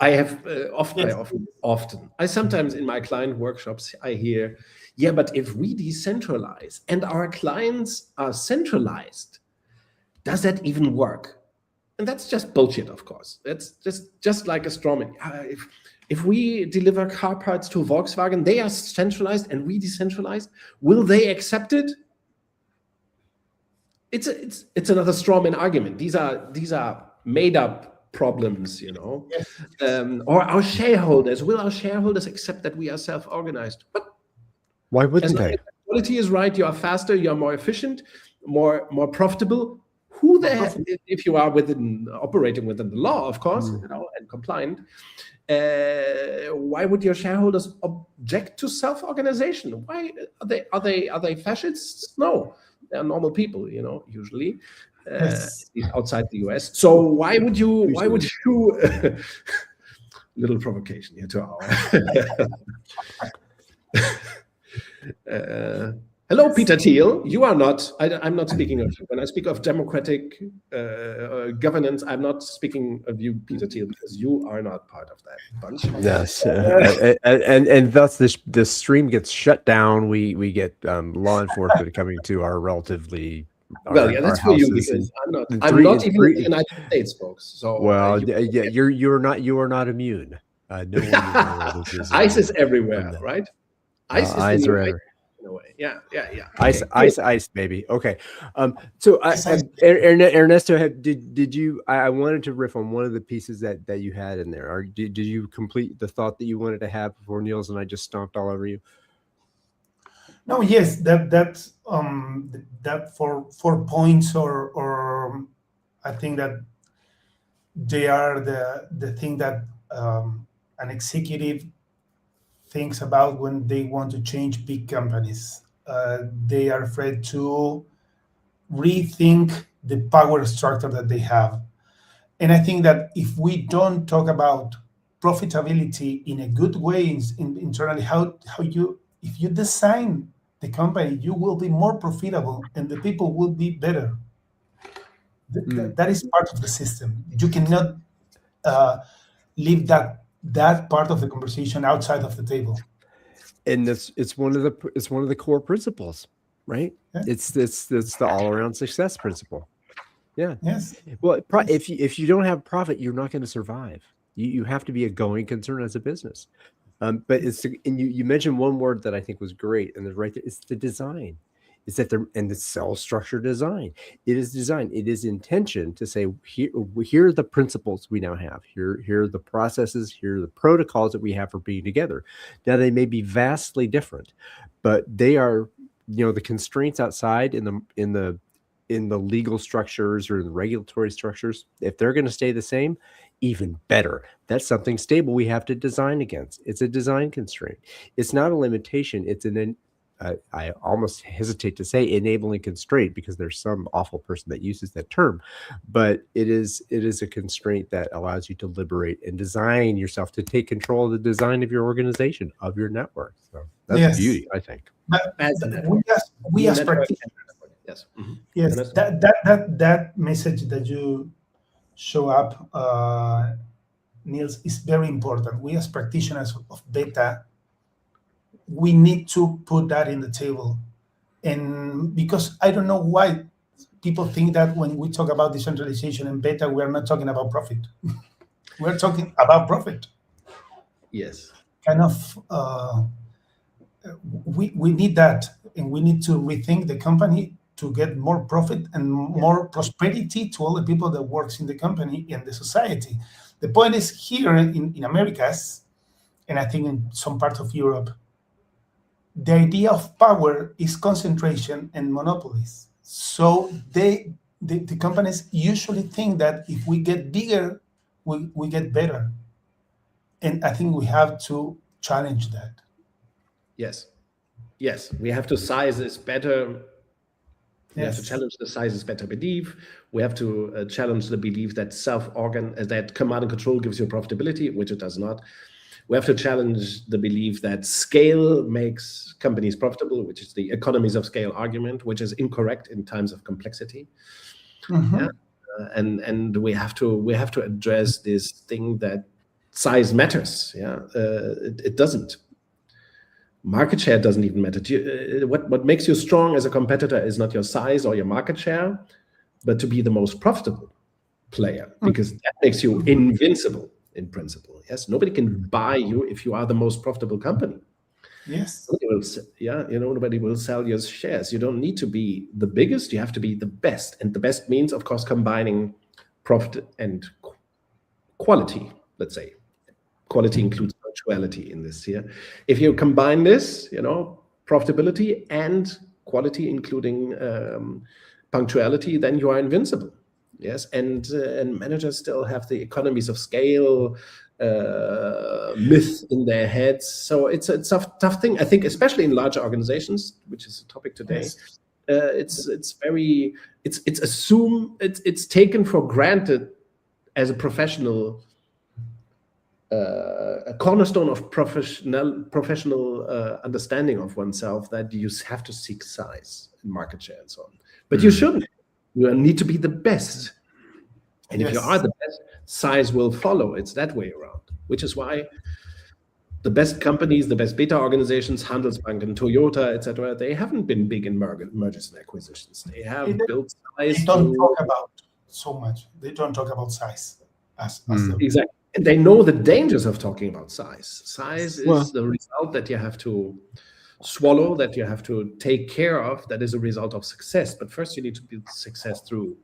I have often. I sometimes in my client workshops I hear, yeah, but if we decentralize and our clients are centralized, does that even work? And that's just bullshit, of course. That's just like a straw man. If we deliver car parts to Volkswagen, they are centralized and we decentralized. Will they accept it? It's another straw man argument. These are made up problems, you know. Or our shareholders. Will our shareholders accept that we are self-organized? But why wouldn't they? Quality is right. You are faster. You are more efficient, more profitable. Who the heck, if you are operating within the law, of course, you know, and compliant, why would your shareholders object to self-organization? Why are they fascists? No, they are normal people, you know, usually outside the US. So why would you? Little provocation here to our. Hello, Peter Thiel. You are not. I'm not speaking of you. When I speak of democratic governance, I'm not speaking of you, Peter Thiel, because you are not part of that bunch. Yes, and thus the stream gets shut down. We get law enforcement coming to our relatively. That's for you because I'm not even in the United States, folks. So you are not immune. No one is ISIS everywhere, right? ISIS are everywhere. In a way. Yeah. Ice, baby. Okay. So Ernesto, did you? I wanted to riff on one of the pieces that you had in there. Or did you complete the thought that you wanted to have before Niels and I just stomped all over you? No, yes, that 4 points or I think that they are the thing that an executive thinks about when they want to change big companies. They are afraid to rethink the power structure that they have. And I think that if we don't talk about profitability in a good way internally, if you design the company, you will be more profitable and the people will be better. That is part of the system. You cannot leave that part of the conversation outside of the table. And it's one of the core principles, right? Yeah. It's the all around success principle. Yeah. Yes. Well, if you don't have profit, you're not going to survive. You have to be a going concern as a business. But you mentioned one word that I think was great, and right there, it's the design. It's that the cell structure design. It is design. It is intention to say here are the principles we now have. Here are the processes. Here are the protocols that we have for being together. Now they may be vastly different, but they are, the constraints outside in the legal structures or in the regulatory structures. If they're going to stay the same, even better. That's something stable we have to design against. It's a design constraint. It's not a limitation. It's I almost hesitate to say enabling constraint because there's some awful person that uses that term, but it is a constraint that allows you to liberate and design yourself to take control of the design of your organization, of your network. So that's beauty, I think. But we as practitioners, yes, yes, that message that you show up, Niels, is very important. We as practitioners of beta, we need to put that in the table. And because I don't know why people think that when we talk about decentralization and beta, we are not talking about profit. We're talking about profit. Yes. Kind of, we need that, and we need to rethink the company to get more profit and more prosperity to all the people that works in the company and the society. The point is here in Americas, and I think in some parts of Europe, the idea of power is concentration and monopolies. So the companies usually think that if we get bigger, we get better. And I think we have to challenge that. Yes, we have to size this better. We have to challenge the size is better belief. We have to challenge the belief that that command and control gives you profitability, which it does not. We have to challenge the belief that scale makes companies profitable, which is the economies of scale argument, which is incorrect in times of complexity. Mm-hmm. And we have to address this thing that size matters. It doesn't. Market share doesn't even matter. What makes you strong as a competitor is not your size or your market share, but to be the most profitable player, because that makes you invincible in principle. Yes, nobody can buy you if you are the most profitable company. Yes. Nobody will sell your shares. You don't need to be the biggest. You have to be the best, and the best means, of course, combining profit and quality. Let's say quality includes punctuality in this here. If you combine this, profitability and quality, including punctuality, then you are invincible. Yes, and managers still have the economies of scale myth in their heads. So it's a tough thing, I think, especially in larger organizations, which is a topic today. Yes. It's taken for granted as a professional, a cornerstone of professional understanding of oneself, that you have to seek size and market share and so on. But you shouldn't. You need to be the best. And if you are the best, size will follow. It's that way around, which is why the best companies, the best beta organizations, Handelsbank and Toyota, etc., they haven't been big in mergers and acquisitions. They have built size. They don't talk about so much. They don't talk about size as exactly. And they know the dangers of talking about size. Size is the result that you have to swallow, that you have to take care of. That is a result of success. But first, you need to build success through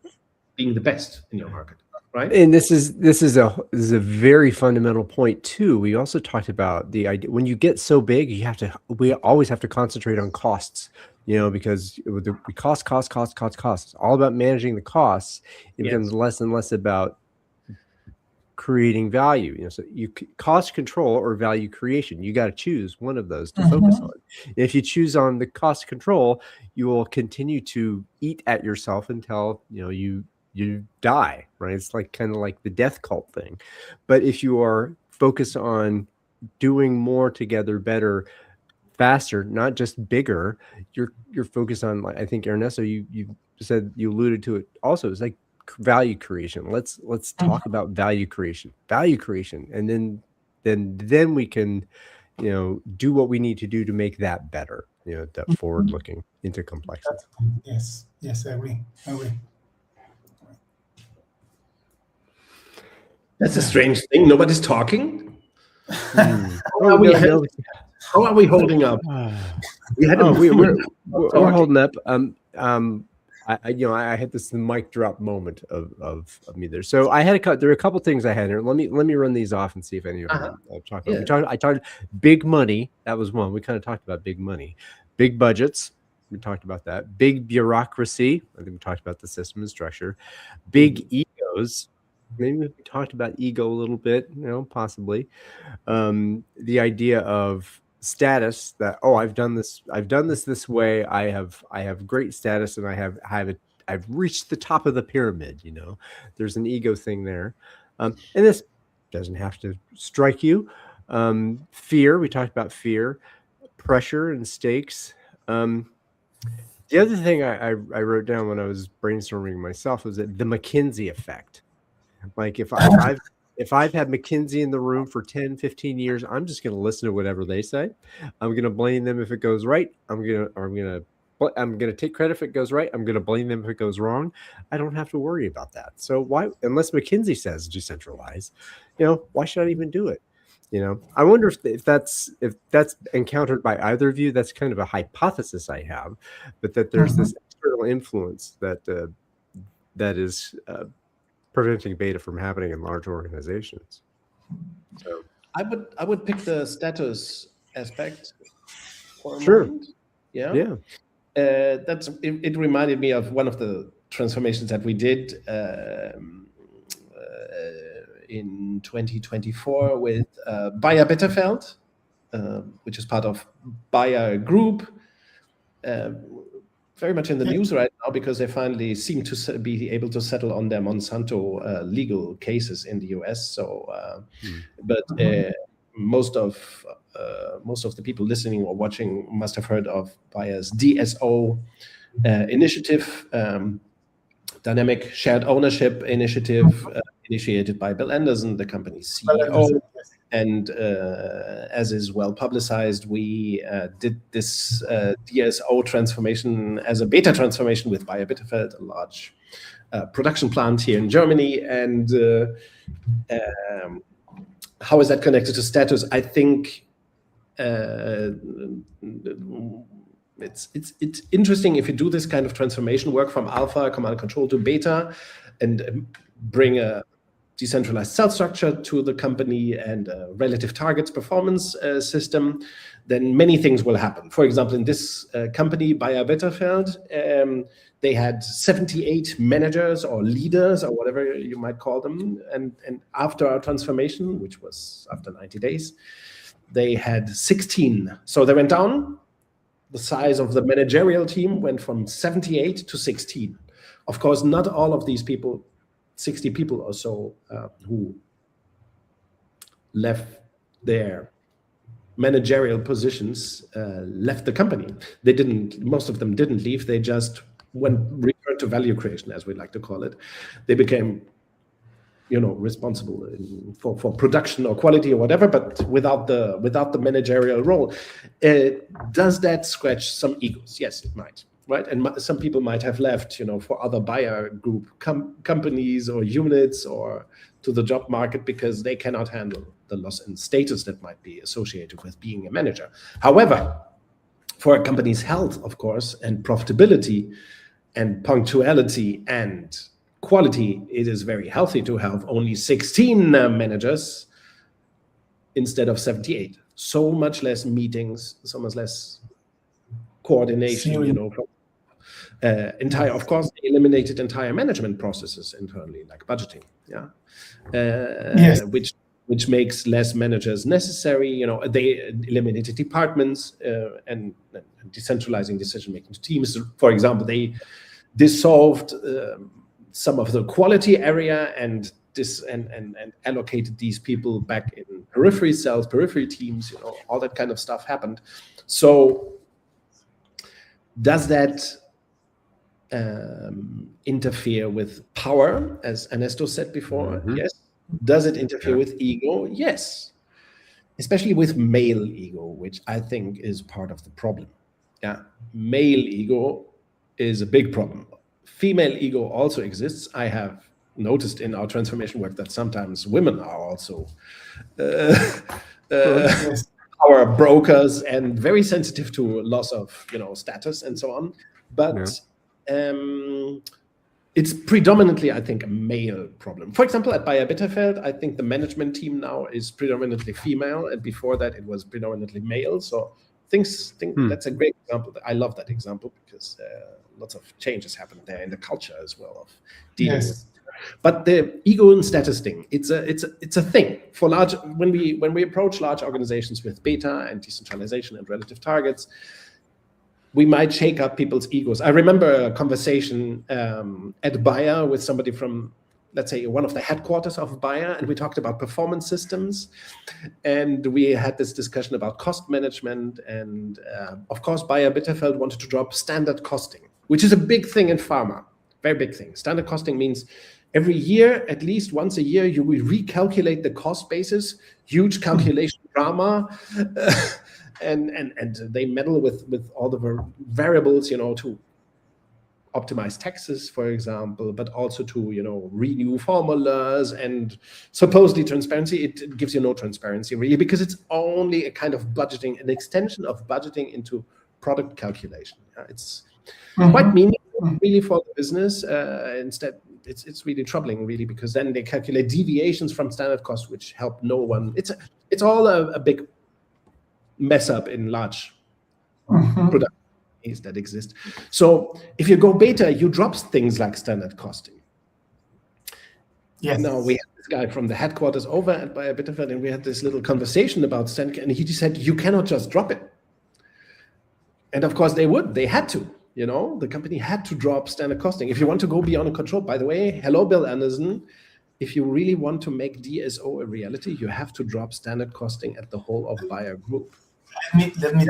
being the best in your market, right? And this is a very fundamental point too. We also talked about the idea when you get so big, we always have to concentrate on costs, because we cost. It's all about managing the costs. It becomes less and less about creating value. So you cost control or value creation. You got to choose one of those to focus on. And if you choose on the cost control, you will continue to eat at yourself until you die, right? It's kind of like the death cult thing. But if you are focused on doing more together, better, faster, not just bigger, you're focused on, I think, Ernesto, you said, you alluded to it also, it's like value creation. Let's talk about value creation, and then we can do what we need to do to make that better, that forward looking into complexity. Yes, I agree. That's a strange thing. Nobody's talking. How are we holding up? We're holding up. I had this mic drop moment of me there. So there are a couple things I had here. Let me run these off and see if any of them talk about. I talked big money. That was one. We kind of talked about big money, big budgets. We talked about that. Big bureaucracy. I think we talked about the system and structure. Big egos. Maybe we talked about ego a little bit, possibly. The idea of status, that I've done this way. I have great status, and I've reached the top of the pyramid. There's an ego thing there, and this doesn't have to strike you. Fear. We talked about fear, pressure, and stakes. The other thing I wrote down when I was brainstorming myself was that the McKinsey effect. Like if I've had McKinsey in the room for 10, 15 years, I'm just going to listen to whatever they say. I'm going to blame them if it goes right. I'm going to take credit if it goes right. I'm going to blame them if it goes wrong. I don't have to worry about that. So why, unless McKinsey says decentralize, why should I even do it? I wonder if that's encountered by either of you. That's kind of a hypothesis I have, but that there's this external influence that is preventing beta from happening in large organizations. So I would pick the status aspect for a moment. Yeah. It reminded me of one of the transformations that we did in 2024 with Bayer Bitterfeld, which is part of Bayer Group. Very much in the news right now because they finally seem to be able to settle on their Monsanto legal cases in the US. So, but most of the people listening or watching must have heard of Bayer's DSO initiative dynamic shared ownership initiative initiated by Bill Anderson, the company's CEO. And as is well publicized, we did this DSO transformation as a beta transformation with Bayer Bitterfeld, a large production plant here in Germany. And how is that connected to status? I think it's interesting if you do this kind of transformation work from alpha, command and control, to beta, and bring a decentralized cell structure to the company and a relative targets performance system, then many things will happen. For example, in this company, Bayer Bitterfeld, they had 78 managers or leaders or whatever you might call them. And after our transformation, which was after 90 days, they had 16. So they went down. The size of the managerial team went from 78 to 16. Of course, not all of these people, 60 people or so, who left their managerial positions, left the company. They didn't. Most of them didn't leave. They just returned to value creation, as we like to call it. They became, responsible for production or quality or whatever, but without the managerial role. Does that scratch some egos? Yes, it might. Right, and some people might have left, for other Bayer Group companies or units or to the job market because they cannot handle the loss in status that might be associated with being a manager. However, for a company's health, of course, and profitability and punctuality and quality, it is very healthy to have only 16 managers instead of 78. So much less meetings, so much less coordination, of course, they eliminated entire management processes internally, like budgeting, which makes less managers necessary. They eliminated departments and decentralizing decision-making to teams. For example, they dissolved some of the quality area and allocated these people back in periphery cells, periphery teams. All that kind of stuff happened. So does that interfere with power, as Ernesto said before? Mm-hmm. Yes. Does it interfere with ego? Yes. Especially with male ego, which I think is part of the problem. Male ego is a big problem. Female ego also exists. I have noticed in our transformation work that sometimes women are also power brokers and very sensitive to loss of status and so on. But it's predominantly, I think, a male problem. For example, at Bayer Bitterfeld, I think the management team now is predominantly female, and before that it was predominantly male. So that's a great example. I love that example because lots of changes happened there in the culture as well of dealing with. But the ego and status thing, it's a thing for large. When we approach large organizations with beta and decentralization and relative targets, we might shake up people's egos. I remember a conversation at Bayer with somebody from, let's say, one of the headquarters of Bayer, and we talked about performance systems, and we had this discussion about cost management, and of course, Bayer Bitterfeld wanted to drop standard costing, which is a big thing in pharma, very big thing. Standard costing means every year, at least once a year, you will recalculate the cost basis, huge calculation drama, and they meddle with all the variables, to optimize taxes, for example, but also to, renew formulas and supposedly transparency. It gives you no transparency really, because it's only a kind of budgeting, an extension of budgeting into product calculation. It's quite meaningful really for the business. Instead, it's really troubling really, because then they calculate deviations from standard cost, which help no one. It's all a big mess up in large production that exist. So if you go beta, you drop things like standard costing. Yes. Now we have this guy from the headquarters over at Bayer Bitterfeld, and we had this little conversation about standard, and he just said, you cannot just drop it. And of course they had to, the company had to drop standard costing. If you want to go beyond control, by the way, hello, Bill Anderson, if you really want to make DSO a reality, you have to drop standard costing at the whole of Bayer Group. let me.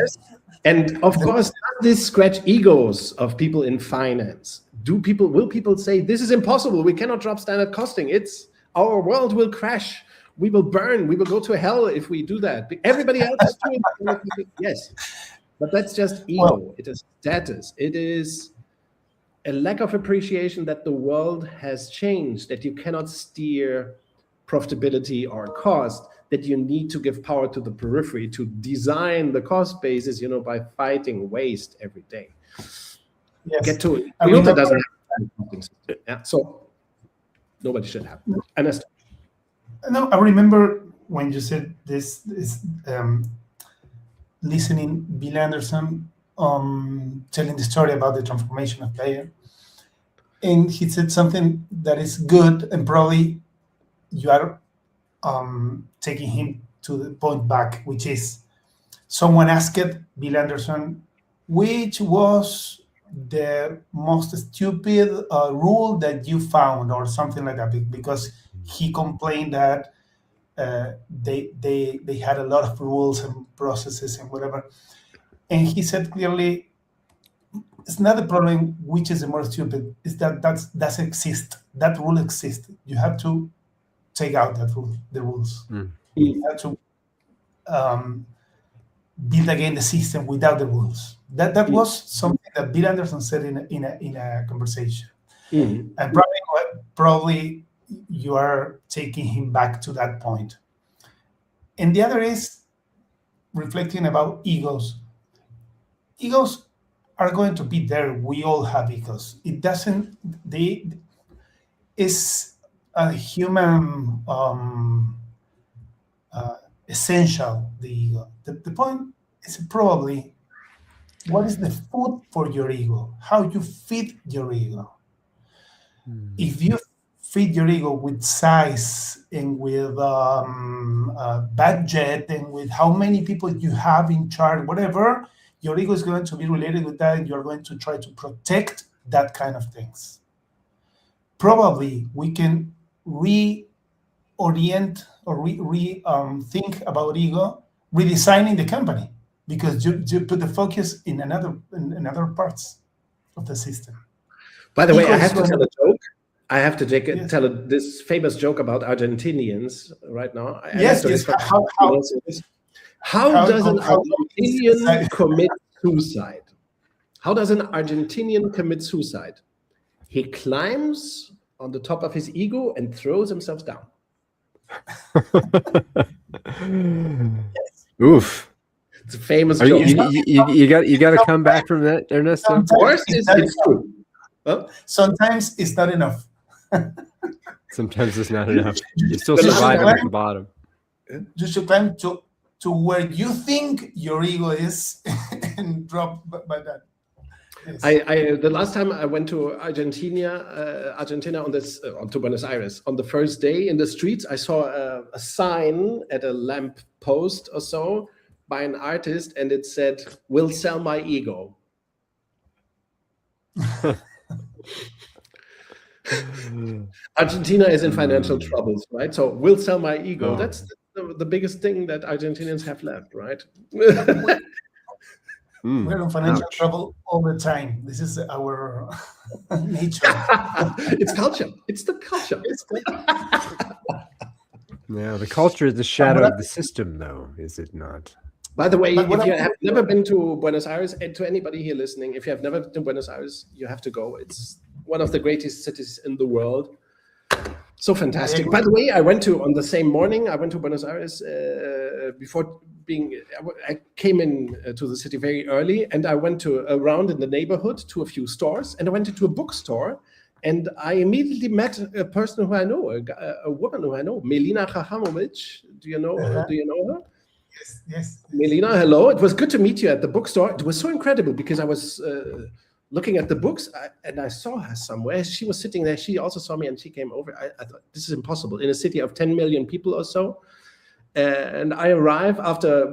And of course, does this scratch egos of people in finance? Will people say this is impossible? We cannot drop standard costing. Our world will crash. We will burn. We will go to hell if we do that. Everybody else is doing it. Yes, but that's just ego. Well, it is status. It is a lack of appreciation that the world has changed. That you cannot steer profitability or cost. That you need to give power to the periphery to design the cost basis, by fighting waste every day. yes. Get to it. Toyota doesn't have a system. Yeah, so nobody should have. Ernesto. No, I remember when you said this listening Bill Anderson telling the story about the transformation of player, and he said something that is good, and probably you are taking him to the point back, which is someone asked Bill Anderson, which was the most stupid rule that you found, or something like that, because he complained that they had a lot of rules and processes and whatever. And he said clearly, it's not the problem which is the more stupid, it's that does exist. That rule exists. You have to take out that rule, the rules. You have to build again the system without the rules. That was something that Bill Anderson said in a conversation. And probably you are taking him back to that point. And the other is reflecting about egos. Egos are going to be there. We all have egos. It doesn't. It's a human essential. The ego. The point is probably what is the food for your ego? How you feed your ego? If you feed your ego with size and with budget and with how many people you have in charge, whatever, your ego is going to be related with that, and you're going to try to protect that kind of things. Probably we can reorient or think about ego, redesigning the company, because you put the focus in another parts of the system. By the way, I have to tell a joke. I have to tell this famous joke about Argentinians right now. Yes. How does an Argentinian commit suicide? How does an Argentinian commit suicide? He climbs on the top of his ego and throws himself down. Oof. It's a famous joke. You got to come back from that, Ernesto. Of course, it's true. Huh? Sometimes it's not enough. Sometimes it's not enough. You still survive at the bottom. You should climb to where you think your ego is and drop by that. Yes. The last time I went to Argentina to Buenos Aires, on the first day in the streets, I saw a sign at a lamp post or so by an artist, and it said, "Will sell my ego." Argentina is in financial troubles, right? So "will sell my ego." Oh. That's the biggest thing that Argentinians have left, right? We're in financial trouble all the time. This is our nature. It's culture. It's the culture. Yeah, the culture is the shadow of the system, though, is it not? By the way, if you have never been to Buenos Aires, and to anybody here listening, if you have never been to Buenos Aires, you have to go. It's one of the greatest cities in the world. So fantastic. By the way, on the same morning, I went to Buenos Aires I came in to the city very early, and I went around in the neighborhood to a few stores, and I went into a bookstore, and I immediately met a person who I know, a woman who I know, Melina Chachamovic. Do you know her? Yes. Melina, hello. It was good to meet you at the bookstore. It was so incredible because I was looking at the books and I saw her somewhere. She was sitting there. She also saw me and she came over. I thought, this is impossible in a city of 10 million people or so. And I arrive after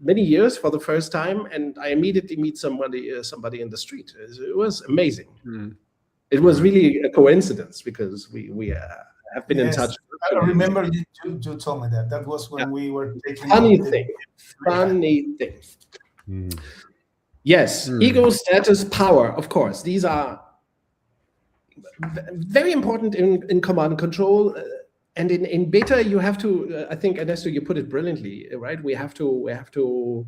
many years for the first time, and I immediately meet somebody in the street. It was amazing. It was really a coincidence because we have been in touch. I remember you told me that. That was when we were taking Funny the thing. Mm. Yes, ego, status, power, of course. These are very important in command and control. And in beta, you have to, I think, Ernesto, you put it brilliantly, right? We have to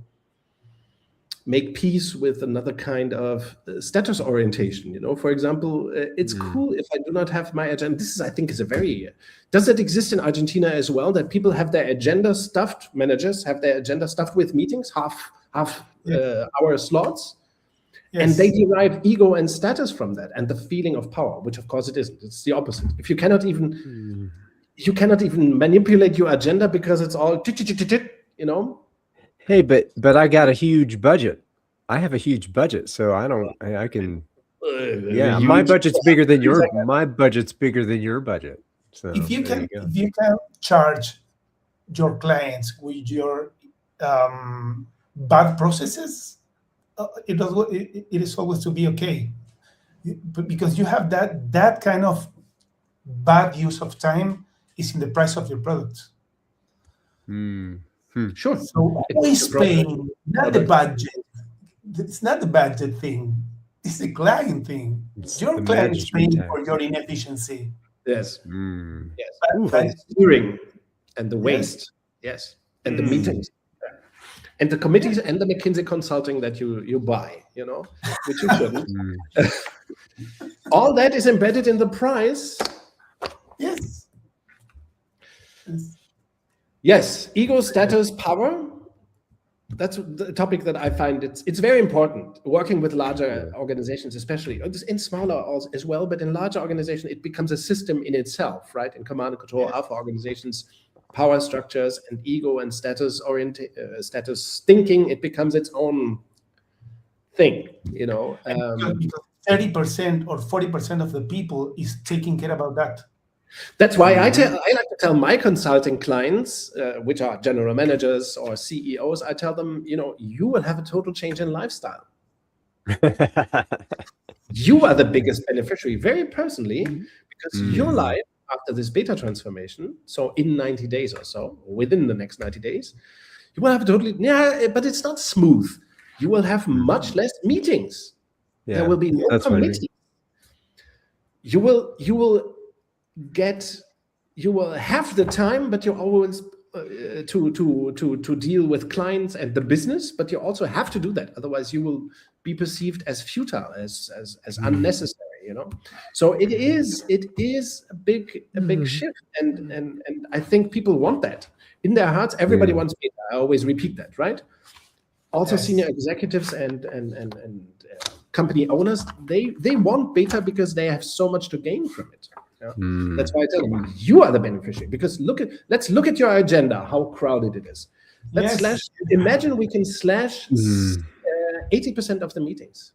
make peace with another kind of status orientation. For example, it's cool if I do not have my agenda. This is, I think, does that exist in Argentina as well? That people have their agenda stuffed, managers have their agenda stuffed with meetings, half hour slots, and they derive ego and status from that, and the feeling of power, which of course it isn't. It's the opposite. If you cannot even manipulate your agenda because it's all Hey, but I got a huge budget. I have a huge budget, so I can. Yeah, my budget's bigger than your. My budget's bigger than your budget. So if you can charge your clients with your bad processes, it is always to be okay, because you have that kind of bad use of time is in the price of your product. Sure. So always paying, not the budget. It's not the budget thing. It's the client thing. Your client is paying for your inefficiency. Yes. Yes. But steering and the waste. Yes. And the meetings. And the committees and the McKinsey consulting that you buy, which you shouldn't. All that is embedded in the price. Yes. Yes, ego, status, power. That's the topic that I find it's very important. Working with larger organizations, especially in smaller as well, but in larger organizations, it becomes a system in itself, right? In command and control alpha organizations, power structures and ego and status thinking, it becomes its own thing, 30% or 40% of the people is taking care about that. That's why I like to tell my consulting clients, which are general managers or CEOs, I tell them, you will have a total change in lifestyle. You are the biggest beneficiary, very personally, because your life after this beta transformation, so in 90 days or so, within the next 90 days, you will have but it's not smooth. You will have much less meetings. Yeah, there will be no committee. You will have the time, but you're always to deal with clients and the business, but you also have to do that. Otherwise you will be perceived as futile, as unnecessary, So it is a big shift. And I think people want that. In their hearts, everybody wants beta. I always repeat that, right? Also senior executives and company owners, they want beta because they have so much to gain from it. That's why I tell them you are the beneficiary, because let's look at your agenda, how crowded it is. Imagine we can slash 80% of the meetings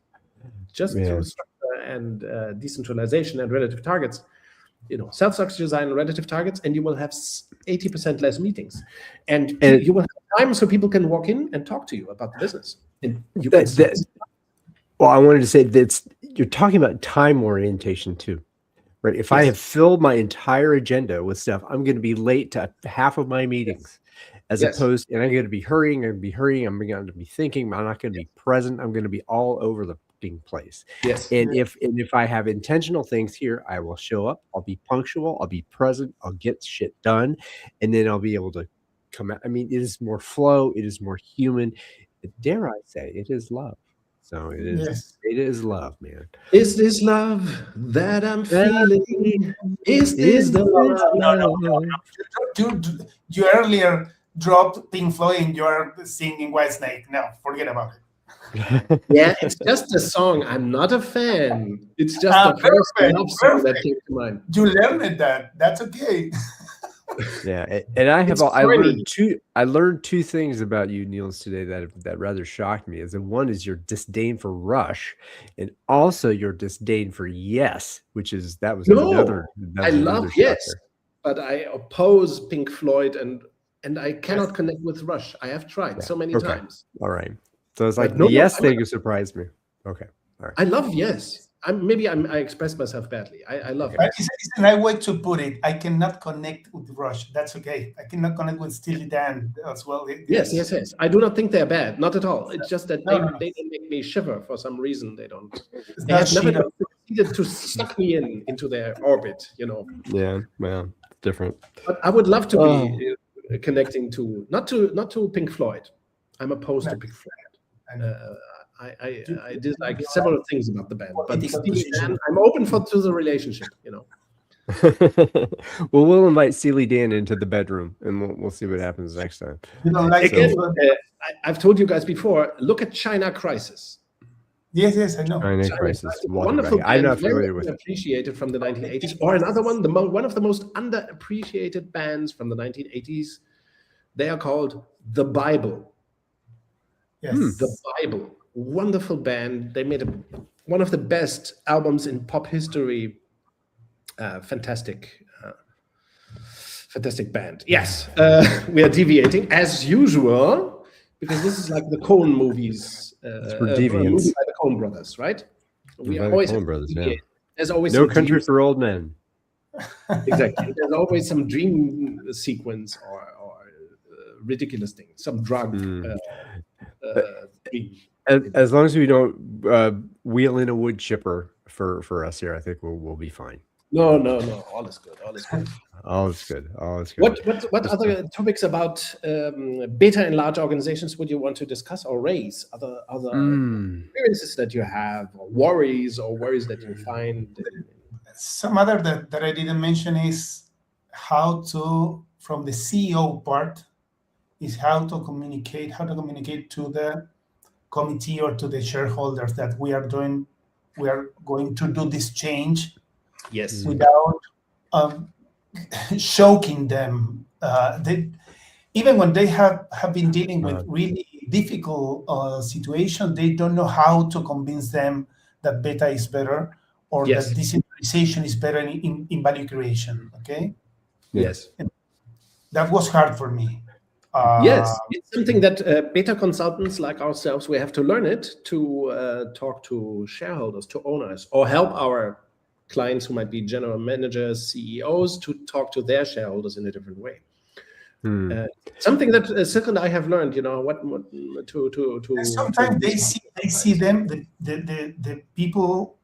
just through structure and decentralization and relative targets, self-structure design and relative targets, and you will have 80% less meetings, and you will have time so people can walk in and talk to you about the business. And well, I wanted to say that you're talking about time orientation too. Right. If I have filled my entire agenda with stuff, I'm going to be late to half of my meetings, as opposed, and I'm going to be hurrying. I'm going to be thinking. I'm not going to be present. I'm going to be all over the place. Yes. And if I have intentional things here, I will show up. I'll be punctual. I'll be present. I'll get shit done, and then I'll be able to come out. I mean, it is more flow. It is more human. Dare I say, it is love. So it is. Yes. It is love, man. Is this love that I'm feeling? Is this the love? No. You earlier dropped Pink Floyd and you're singing Whitesnake. No, forget about it. Yeah, it's just a song. I'm not a fan. It's just a first love song that came to mind. You learned that. That's okay. Yeah, and I learned two things about you, Niels, today that rather shocked me. One is your disdain for Rush, and also your disdain for Yes, another. I love Yes, but I oppose Pink Floyd, and I cannot connect with Rush. I have tried so many times. All right, so it's like the Yes thing surprised me. Okay, all right. I love Yes. I expressed myself badly. I love it. It's a nice way to put it. I cannot connect with Rush. That's okay. I cannot connect with Steely Dan as well. Yes. I do not think they're bad. Not at all. It's just that No. they don't make me shiver for some reason. They don't. It's They not have never shit. succeeded to suck me into their orbit. Yeah, well, different. But I would love to be connecting to not to Pink Floyd. I'm opposed to Pink Floyd. I dislike several things about the band, but Steely Dan, I'm open to the relationship. Well, we'll invite Steely Dan into the bedroom, and we'll see what happens next time. You don't like Again, it? I've told you guys before. Look at China Crisis. Yes, I know. China Crisis. Wonderful band, I'm not very familiar with it. appreciated from the 1980s, or another one, one of the most underappreciated bands from the 1980s. They are called The Bible. Yes. The Bible. Wonderful band. They made one of the best albums in pop history. Fantastic band. Yes, we are deviating as usual because this is like the Coen movies. Movie by the Coen brothers, right? We are always Coen brothers. Yeah. There's always No Country for Old Men. Exactly. There's always some dream sequence or ridiculous thing, some drug. As long as we don't wheel in a wood chipper for us here, I think we'll be fine. No. All is good. All is good. What other topics about beta in large organizations would you want to discuss or raise? Other experiences that you have, or worries that you find? Some other that I didn't mention is how to, from the CEO part, is how to communicate to the committee or to the shareholders that we are going to do this change. Yes. Without shocking them. Even when they have been dealing with really difficult situations, they don't know how to convince them that beta is better or that decentralization is better in value creation. Okay? Yes. And that was hard for me. Yes, it's something that beta consultants like ourselves, we have to learn it to talk to shareholders, to owners, or help our clients who might be general managers, CEOs, to talk to their shareholders in a different way. Something that Silke and I have learned, what to. Sometimes they see them, the people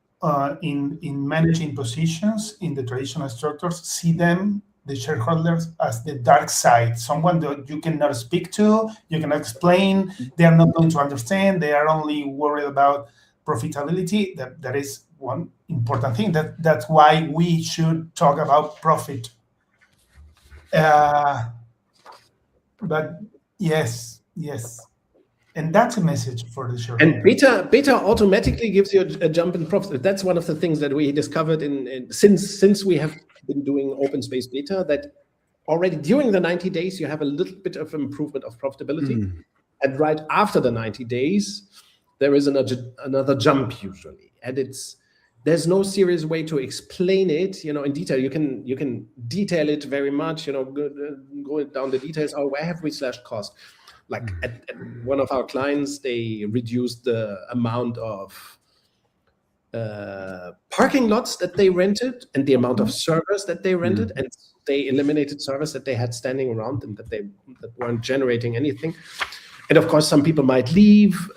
in managing positions in the traditional structures see them, the shareholders, as the dark side, someone that you cannot speak to, you cannot explain, they are not going to understand, they are only worried about profitability. That is one important thing. That's why we should talk about profit. But yes, and that's a message for the shareholder. And beta automatically gives you a jump in profit. That's one of the things that we discovered since we have been doing open space beta, that already during the 90 days you have a little bit of improvement of profitability, and right after the 90 days there is another jump usually, and there's no serious way to explain it, in detail. You can detail it very much, go down the details. Where have we slashed cost? Like at one of our clients, they reduced the amount of parking lots that they rented and the amount of servers that they rented, and they eliminated servers that they had standing around and that weren't generating anything. And of course, some people might leave,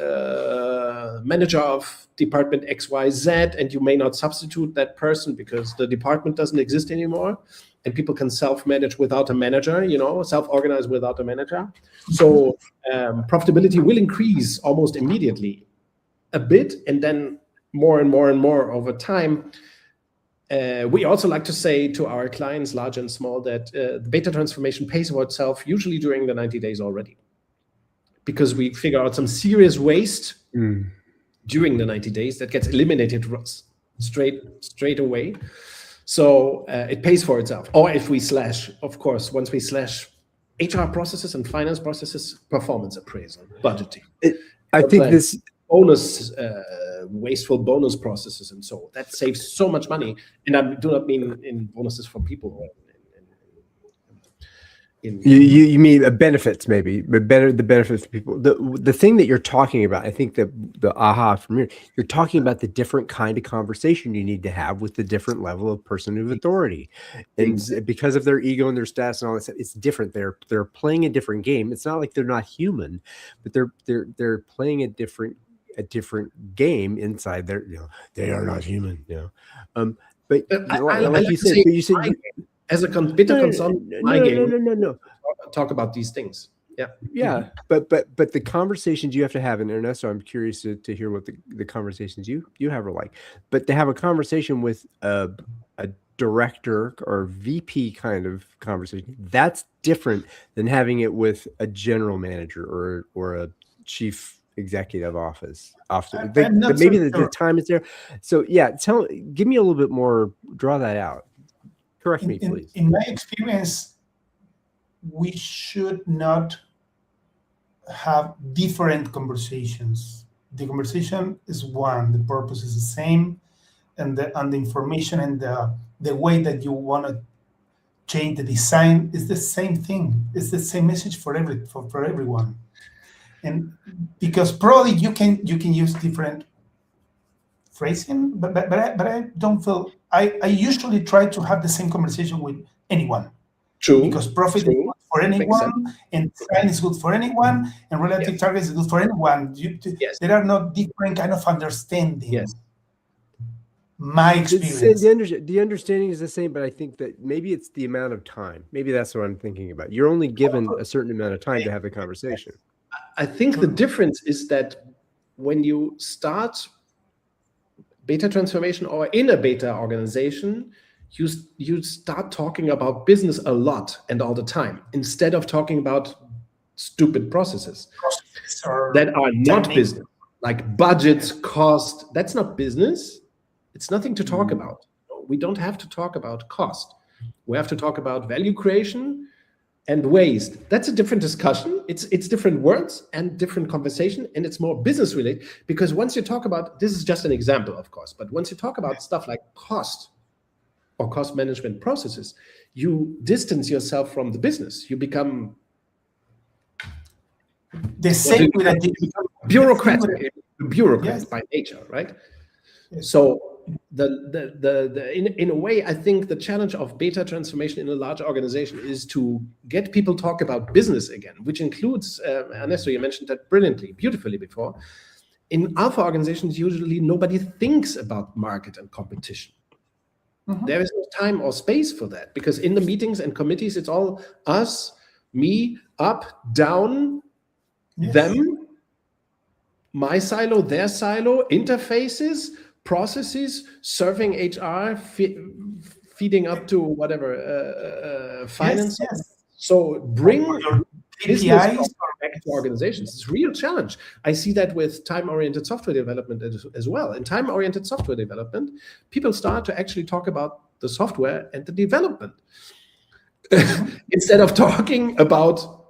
manager of department XYZ, and you may not substitute that person because the department doesn't exist anymore, and people can self-manage without a manager, self-organize without a manager. So profitability will increase almost immediately a bit, and then more and more and more over time. We also like to say to our clients, large and small, that the beta transformation pays for itself usually during the 90 days already, because we figure out some serious waste during the 90 days that gets eliminated straight away. So it pays for itself. Or if we slash, of course, once we slash HR processes and finance processes, performance appraisal, budgeting. I think this bonus, wasteful bonus processes, and so that saves so much money. And I do not mean in bonuses for people, You mean benefits, maybe, but better the benefits to people. The thing that you're talking about, I think that the aha from here, you're talking about the different kind of conversation you need to have with the different level of person of authority, and because of their ego and their stats and all that stuff, it's different. They're playing a different game. It's not like they're not human, but they're playing a different game inside their. They are not human. But like you said, as a beta consultant, no. Talk about these things. Yeah. But the conversations you have to have, and Ernesto, I'm curious to hear what the conversations you have are like. But to have a conversation with a director or VP kind of conversation, that's different than having it with a general manager or a chief executive officer. Maybe the time is there. So yeah, give me a little bit more. Draw that out. Correct me, please. In my experience, we should not have different conversations. The conversation is one, the purpose is the same, and the information and the way that you want to change the design is the same thing. It's the same message for everyone. And because probably you can use different phrasing, but I don't feel I usually try to have the same conversation with anyone. True. Because profit is good for anyone, and design is good for anyone, and relative target is good for anyone. There are no different kind of understanding. Yes. My experience. The understanding is the same, but I think that maybe it's the amount of time. Maybe that's what I'm thinking about. You're only given a certain amount of time to have the conversation. I think the difference is that when you start beta transformation or in a beta organization, you start talking about business a lot and all the time, instead of talking about stupid processes that are not business, like budgets, cost. That's not business. It's nothing to talk about. We don't have to talk about cost. We have to talk about value creation and waste. That's a different discussion. It's different words and different conversation, and it's more business related, because once you talk about, this is just an example, of course, but once you talk about stuff like cost or cost management processes, you distance yourself from the business. You become the same with a bureaucrat yes. by nature, right? Yes. So in a way, I think the challenge of beta transformation in a large organization is to get people talk about business again, which includes, Ernesto, you mentioned that beautifully before. In alpha organizations, usually nobody thinks about market and competition. Mm-hmm. There is no time or space for that, because in the meetings and committees, it's all us, me, up, down, them, my silo, their silo, interfaces, processes, serving HR, feeding up to whatever finance. Yes. So bring business back to organizations. It's a real challenge. I see that with time-oriented software development as well. In time-oriented software development, people start to actually talk about the software and the development instead of talking about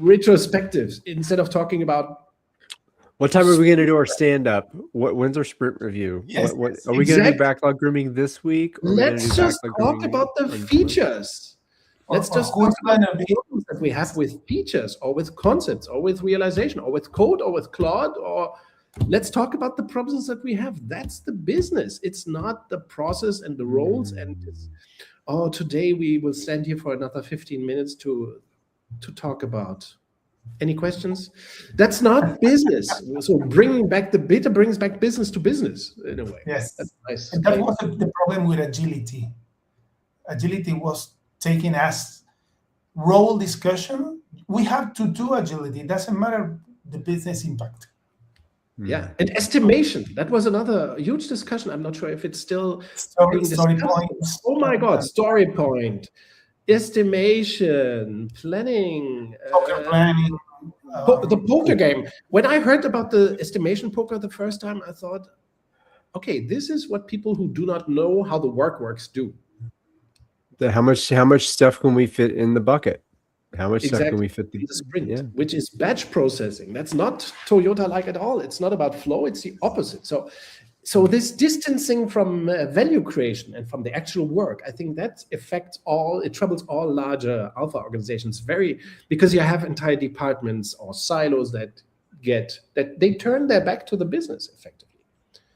retrospectives, instead of talking about what time are we going to do our stand-up? When's our sprint review? Yes, are we going to do backlog grooming this week? Let's just talk about the features. Let's just talk about the problems that we have with features or with concepts or with realization or with code or with Claude, or let's talk about the problems that we have. That's the business. It's not the process and the roles and today we will stand here for another 15 minutes to talk about. Any questions? That's not business. So bringing back the beta brings back business to business in a way. Yes, that's nice. And that was the problem with agility. Agility was taking as role discussion. We have to do agility. It doesn't matter the business impact. Yeah, and estimation. That was another huge discussion. I'm not sure if it's still story points. Oh my God, story point. Estimation, planning, poker planning, the poker game. When I heard about the estimation poker the first time, I thought, okay, this is what people who do not know how the work works do. How much stuff can we fit in the bucket? How much stuff can we fit in the sprint, which is batch processing. That's not Toyota-like at all. It's not about flow. It's the opposite. So So this distancing from value creation and from the actual work, I think that it troubles all larger alpha organizations because you have entire departments or silos that they turn their back to the business effectively.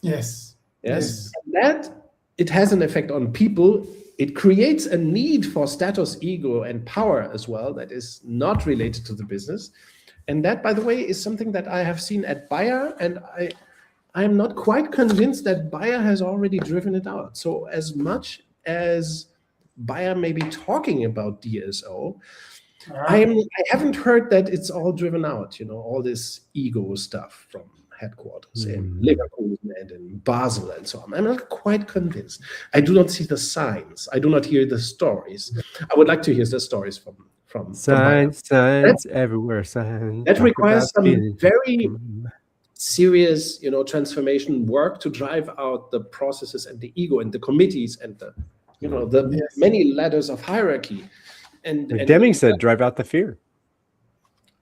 Yes. Yes. And that it has an effect on people. It creates a need for status, ego, and power as well that is not related to the business. And that, by the way, is something that I have seen at Bayer, and I'm not quite convinced that Bayer has already driven it out. So as much as Bayer may be talking about DSO, I haven't heard that it's all driven out, all this ego stuff from headquarters in Leverkusen and in Basel and so on. I'm not quite convinced. I do not see the signs. I do not hear the stories. I would like to hear the stories from signs everywhere. Signs. That requires some very serious, transformation work to drive out the processes and the ego and the committees and the many ladders of hierarchy. And Deming said, drive out the fear.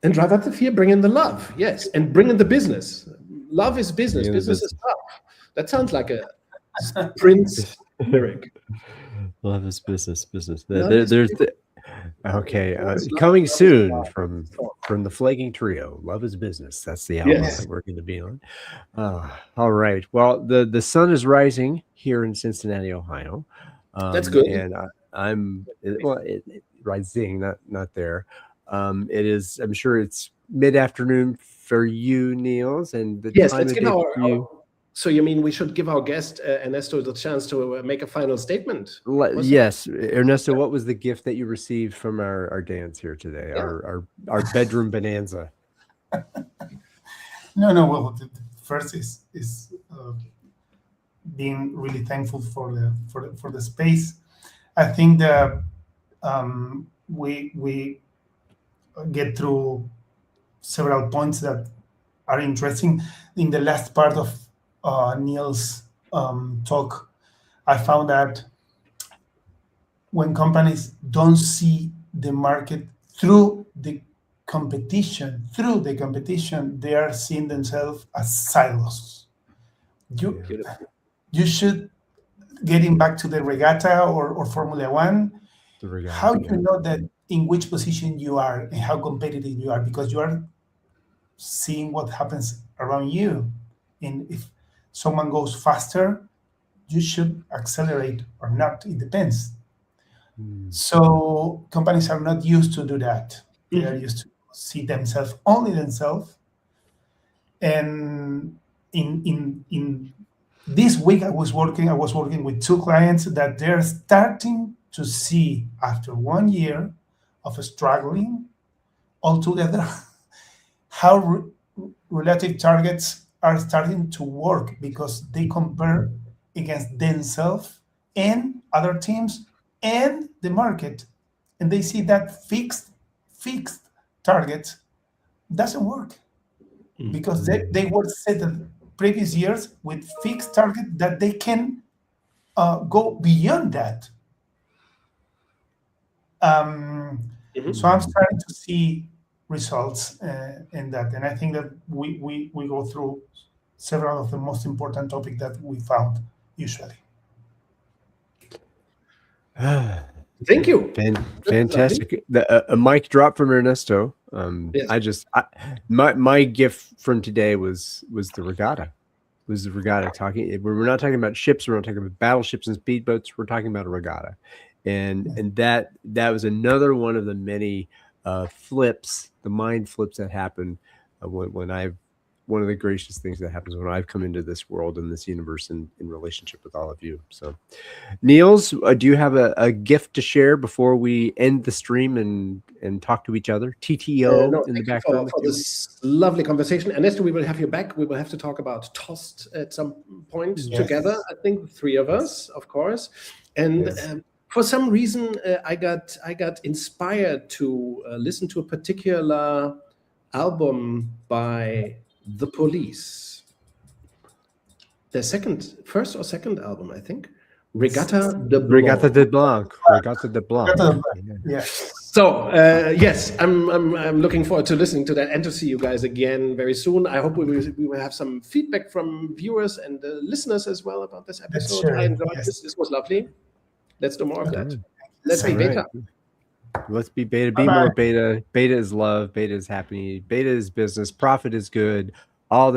And drive out the fear, bring in the love, yes, and bring in the business. Love is business, business is love. That sounds like a Prince lyric. Love is business. Coming soon from the Pflaeging Trio. Love is Business. That's the album that we're going to be on. All right. Well, the sun is rising here in Cincinnati, Ohio. That's good. And rising, not there. It is. I'm sure it's mid-afternoon for you, Niels, and the time let's give So you mean we should give our guest Ernesto the chance to make a final statement? Yes, Ernesto, what was the gift that you received from our dance here today? Our bedroom bonanza. No. Well, the first is being really thankful for the space. I think that we get through several points that are interesting. In the last part of Niels' talk, I found that when companies don't see the market through the competition, they are seeing themselves as silos. You should, getting back to the regatta or Formula One, how you know that in which position you are and how competitive you are, because you are seeing what happens around you. And if someone goes faster, you should accelerate or not. It depends. So companies are not used to do that. They are used to see themselves, only themselves. And in this week, I was working with two clients that they're starting to see, after 1 year of struggling altogether, how relative targets are starting to work, because they compare against themselves and other teams and the market, and they see that fixed targets doesn't work, because they were set in previous years with fixed target that they can go beyond that. So I'm starting to see results in that, and I think that we go through several of the most important topics that we found usually. Thank you. Fantastic. A mic drop from Ernesto. Yes. My gift from today was the regatta. Talking. We're not talking about ships. We're not talking about battleships and speedboats. We're talking about a regatta, and that was another one of the many flips, the mind flips that happen one of the gracious things that happens when I've come into this world and this universe in relationship with all of you. So, Niels, do you have a gift to share before we end the stream and talk to each other? TTO in the background. For this lovely conversation. Ernesto, we will have you back. We will have to talk about Tost at some point together. I think the three of us, of course. And for some reason, I got inspired to listen to a particular album by The Police. Their first or second album, I think. Regatta de Blanc. Yes. So yes, I'm looking forward to listening to that and to see you guys again very soon. I hope we will have some feedback from viewers and listeners as well about this episode. sure. I enjoyed Yes. this. This was lovely. Let's do more of that. Alright. Let's be All right. beta. Let's be beta. Be Bye-bye. more beta. Beta is love. Beta is happy. Beta is business. Profit is good. All the